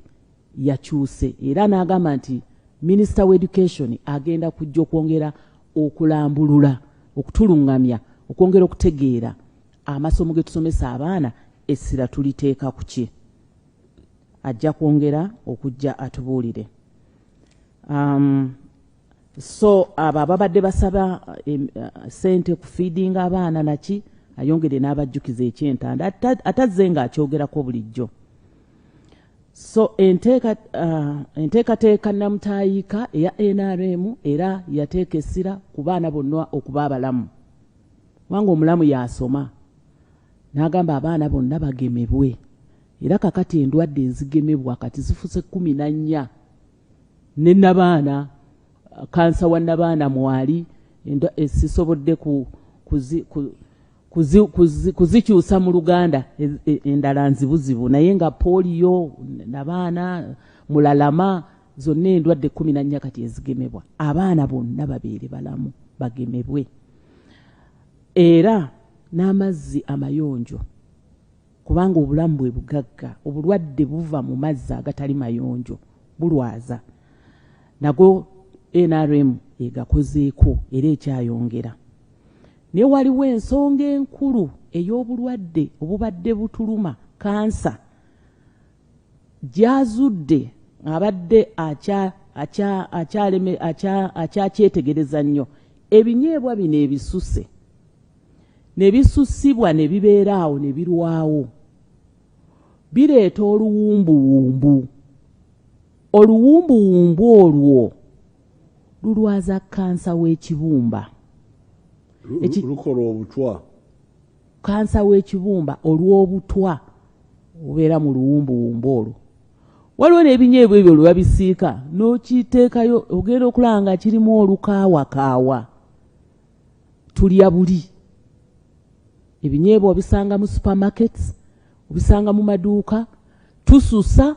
yakyuse era n'agamba nti Minister wa Education agenda kujja okwongera okulambulula, okutulungamya, okwongera okutegeera amasomo ge tusomesa abaana essira tuliteeka ku ki. Ajja kwongera okujja atubuulire. So abo ababadde basaba sente ku feeding abaana naki ayongere n'abajjukiza ekyentanda atazze ng'akyogerako bulijjo. So enteekateeka namutayiika eya NRM era yateeka essira ku baana bonna okuba abalamu, kubanga omulamu yasoma n'agamba abaana bonna bagemebwe, era kakati endwadde ezigemebwa kati zifuse 14 ne nabaana kansa wa nabaana mwali esisobodde kuzikyusa mu Luganda, endala nzibuzibu, naye nga polio nabaana mulalama zonna endwadde 14 kati ezigemebwa. Abaana bonna babeere balamu bagemebwe, era n'amazzi amayonjo, kubanga obulamu bwe bugagga, obulwadde buva mu mazzi agatali mayonjo bulwaza. Nago NRM egakozeeko era ekyayongera. Naye waliwo ensonga enkulu ey'obulwadde obubadde butuluma, kansa, gyazudde abadde akyakyetegereza nnyo. Ebinyeebwa bino ebisuse ne bisusibwa ne bibeera awo ne birwawo, bireeta oluwumbuwumbu. Oluwumbuwumbu olwo lulwaza kansa w'ekibumba. Lukola obutwa. Kansa w'ekibumba olw'obutwa obeera mu luwumbuwumbu olwo. Waliwo n'ebinyeebwa ebyo lwe babisiika n'okiteekayo ogenda okulanga kirimu olukaawakaawa. Tulya buli. Ebinyeebwa obisanga mu supermarkets, obisanga mu maduuka, tususa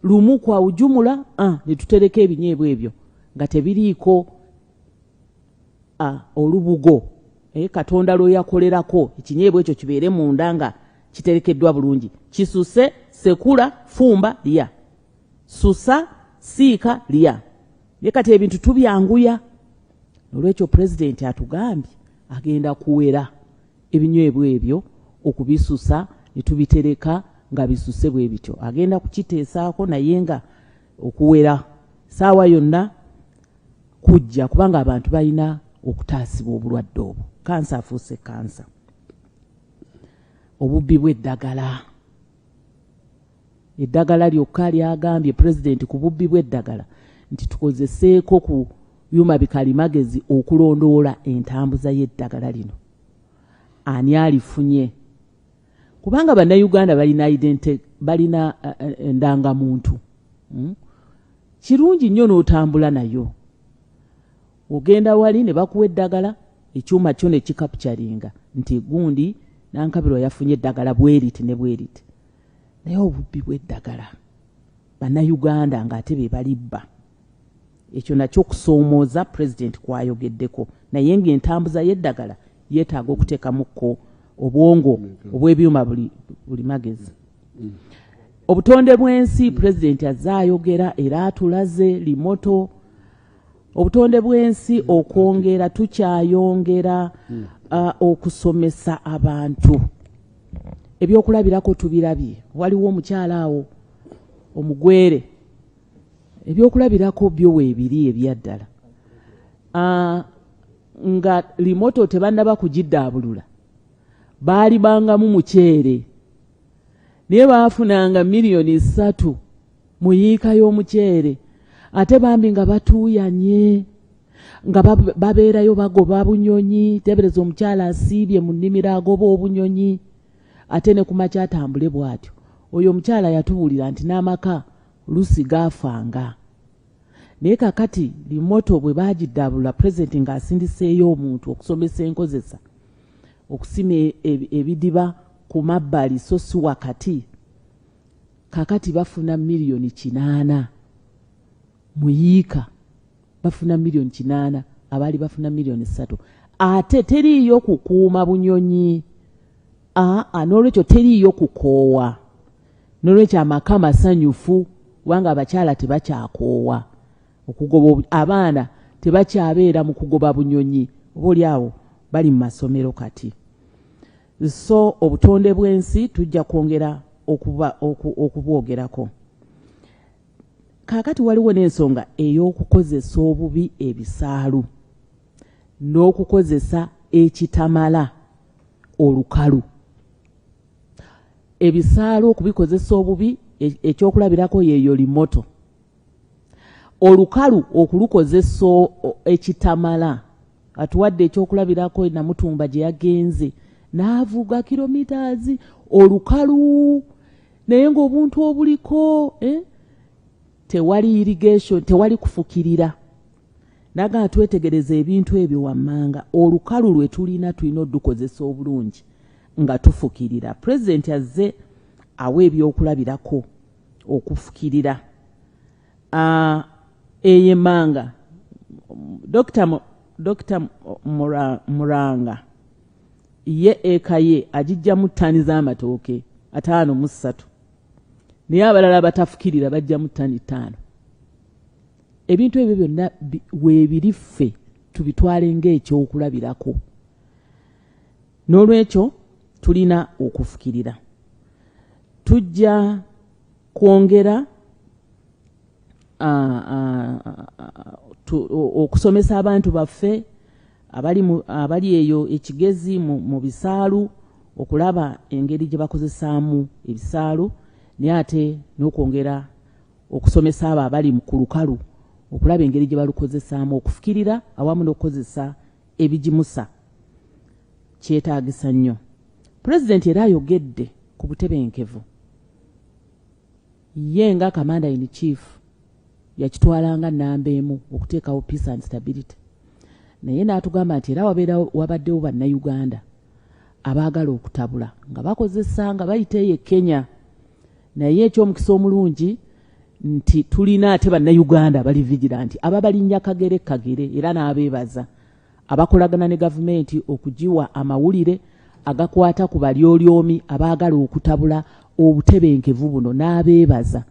lumu kwa ujumula ne tutereka ebinyeebwa ebyo nga tebiriiko olubugo. Katonda lwe yakolerako ekinyeebwa ekyo kibeere munda nga kiterekeddwa bulungi. Kisuse, sekula, fumba, lya. Susa, siika, lya. Ye kati ebintu tubyanguya. nolwekyo pulezidenti atugambye agenda kuwera ebinywebwa ebyo okubisusa ne tubitereka nga bisuse bwe bityo. Agenda kukiteesaako naye nga okuwera saawa yonna kujja kubanga abantu balina okutaasibwa obulwadde obwo. Kansa afuuse kansa. Obubbi bw'eddagala. Eddagala lyokka lyagambye pulezidenti ku bubbi bw'eddagala nti tukozeseeko ku byuma bikalimagezi okulondoola entambuza y'eddagala lino. Ani alifunye? Kubanga bannayuganda balina endangamuntu. Kirungi nnyo n'otambula nayo. Ogenda wali ne bakuwa eddagala, ekyuma kyo ne kikapcharinga nti gundi Nankabirwa yafunye eddagala bweriti ne bweriti. Naye obubbi bw'eddagala bannayuganda ng'ate be balibba. Ekyo nakyo kusoomooza pulezidenti kwayogeddeko. Naye ng'entambuza y'eddagala yeetaaga okuteekamukko obwongo obw'ebyuma buli magezi. Obutonde bw'ensi pulezidenti azze ayogera era atulaze limoto. Obutonde bw'ensi okwongera tukyayongera okusomesa abantu. Ebyokulabirako tubirabye. Waliwo omukyala awo omugwere. Ebyokulabirako byo weebiri ebyaddala. Nga limoto tebannaba kugiddaabulula. Baali bangamu muceere. Naye baafunanga miliyoni 3 mu yiika y'omuceere. Ate bambi nga batuuyanye. Nga babeerayo bagoba bunyonyi. Tebereza omukyala asiibye mu nnimiro agoba obunyonyi. Ate ne ku makya atambule bw'atyo. Oyo omukyala yatubuulira nti n'amaka lusi gaafanga. Naye kakati limoto bwe baagiddaabulula pulezidenti ng'asindiseeyo omuntu okusomesa enkozesa. Okusima ebidiba ku mabbali so si wakati. Kakati bafuna miliyoni 8 mu yiika. Bafuna miliyoni 8, abaali bafuna miliyoni 3. Ate teriiyo kukuuma bunyonyi. N'olwekyo teriiyo kukoowa. N'olwekyo amaka masanyufu wanga abakyala tebakyakoowa. Okugoba abaana tebakyabeera mu kugoba bunyonyi. Obooli awo bali mu masomero kati. So obutonde bw'ensi tujja kwongera okubwogerako. Kaakati waliwo n'ensonga ey'okukozesa obubi ebisaalu n'okukozesa ekitamala olukalu. Ebisaalu okubikozesa obubi ekyokulabirako yeeyo limoto. Olukalu okulukozesa ekitamala. Atuwadde ekyokulabirako Namutumba gye yagenze n'avuga kilometers olukalu. Naye ng'obuntu obuliko tewali irrigation, tewali kufukirira. Naga twetegereza ebintu ebyo wammanga. Olukalu lwe tulina odukozesa obulungi nga tufukirira. Pulezidenti azze awa ebyokulabirako okufukirira. Eyemanga Dr. Muranga ye ekaye ajijjamu ttani z'amatooke 53. Naye abalala batafukirira bajja mu ttani 5. Ebintu ebyo byonna weebiriffe tubitwale ng'ekyokulabirako. N'olwekyo tulina okufukirira. Tujja kwongera okusomesa abantu baffe abali eyo ekigezi mu bisaalu okulaba engeri gye bakozesaamu ebisaalu. Naye ate n'okwongera okusomesa abo abali ku lukalu okulaba engeri gye balukozesaamu okufukirira awamu n'okukozesa ebigimusa. Kyetaagisa nnyo. Pulezidenti era ayogedde ku butebenkevu. Ye nga Commander in Chief yakitwalanga nnamba emu okuteekawo peace and stability. Naye n'atugamba nti era wabaddewo bannayuganda abaagala okutabula nga bakozesa nga bayita eyo Kenya. Naye eky'omukisa omulungi nti tulina ate bannayuganda bali vigilanti ababalinnya kagere era n'abeebaza abakolagana ne gavumenti okugiwa amawulire agakwata ku balyolyomi abaagala okutabula obutebenkevu buno. N'abeebaza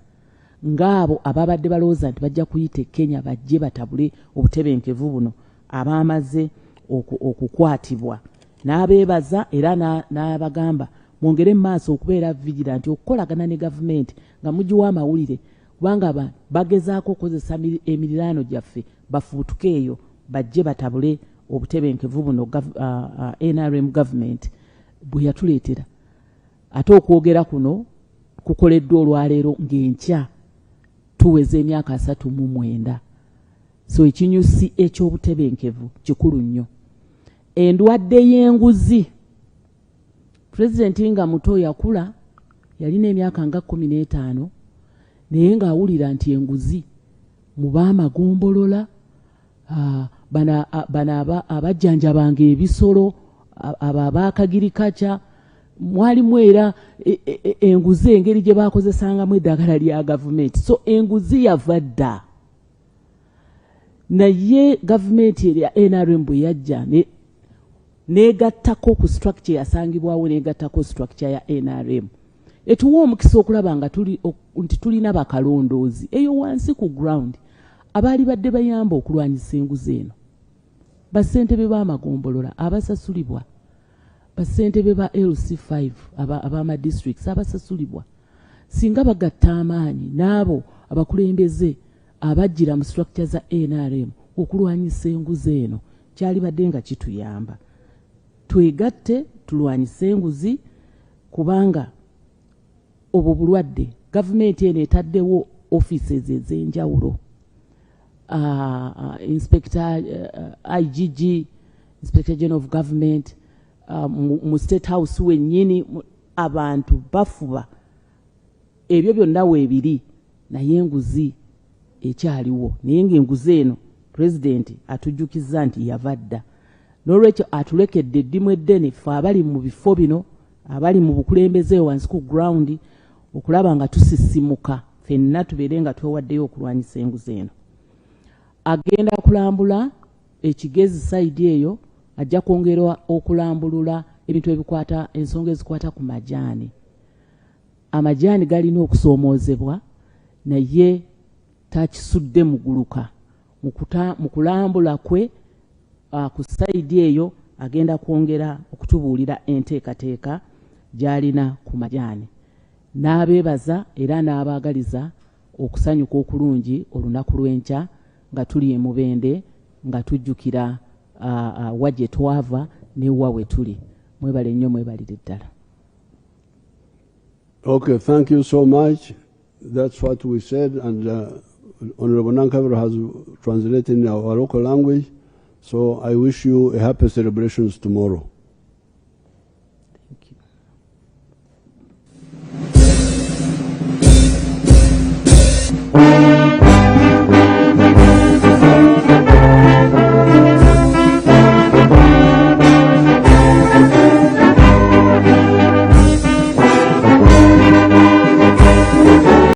ng'abo ababadde balowooza nti bajja kuyita Kenya bajje batabule obutebenkevu buno abaamaze okukwatibwa n'abeebaza era n'abagamba mwongere mu maaso okubeera vigilant okukolagana ne gavumenti nga mugiwa amawulire kubanga bagezaako okukozesa emiriraano gyaffe bafuutuke eyo bajje batabule obutebenkevu buno NRM government bwe yatuleetera. Ate okwogera kuno kukoleddwa olwaleero ng'enkya tuweza emyaka 39. So ekinyusi ekyobutebenkevu kikulu nnyo. Endwadde y'enguzi Pulezidenti nga muto yakula yalina emyaka nga 15 naye ng'awulira nti enguzi mu baamagombolola bana abajjanjabanga ebisolo abo abakagirikaca mwalimu era enguzi engeri gye baakozesangamu eddagala lya gavumenti. So enguzi yava dda naye gavumenti erya NRM bwe yajja negattako ku structure yasangibwawo negattako structure ya NRM etuwa omukisa okulaba nga nti tulina bakalondoozi eyo wansi ku ground abaali badde bayamba okulwanyisa enguzi eno, bassentebe b'amagombolola abasasulibwa, bassentebe ba LC5 ab'amadistricts abasasulibwa, singa bagatta amaanyi n'abo abakulembeze abajjira mu structure za NRM okulwanyisa enguzi eno kyali badde nga kituyamba. Twegatte tulwanyise enguzi kubanga obwo bulwadde gavumenti eno etaddewo offices ez'enjawulo. Inspector IGG, Inspector General of Government, mu State House wennyini abantu bafuba ebyo byonna weebiri naye enguzi ekyaliwo naye ng'enguzi eno Pulezidenti atujjukiza nti yava dda. N'olwekyo atulekedde eddimu eddene ffe abali mu bifo bino abali mu bukulembeze wansi ku ground okulaba nga tusisimuka ffenna tubeere nga twewaddeyo okulwanyisa enguzi eno. Agenda kulambula ekigezi sayidi eyo ajja kwongerwa okulambulula ebintu ebikwata ensonga ezikwata ku majaani. Amajaani galina okusoomoozebwa naye takisudde muguluka mu kulambula kwe ku sayidi eyo agenda kwongera okutubuulira enteekateeka gy'alina ku majaani. N'abeebaza era n'abaagaliza okusanyuka okulungi olunaku lw'enkya nga tuli emubende nga tujjukira wa gye twava ne wa we tuli. Mwebale nnyo mwebalire ddala. Okay, thank you so much. That's what we said, and Honorable Nankabero has translated in our local language. So I wish you a happy celebrations tomorrow.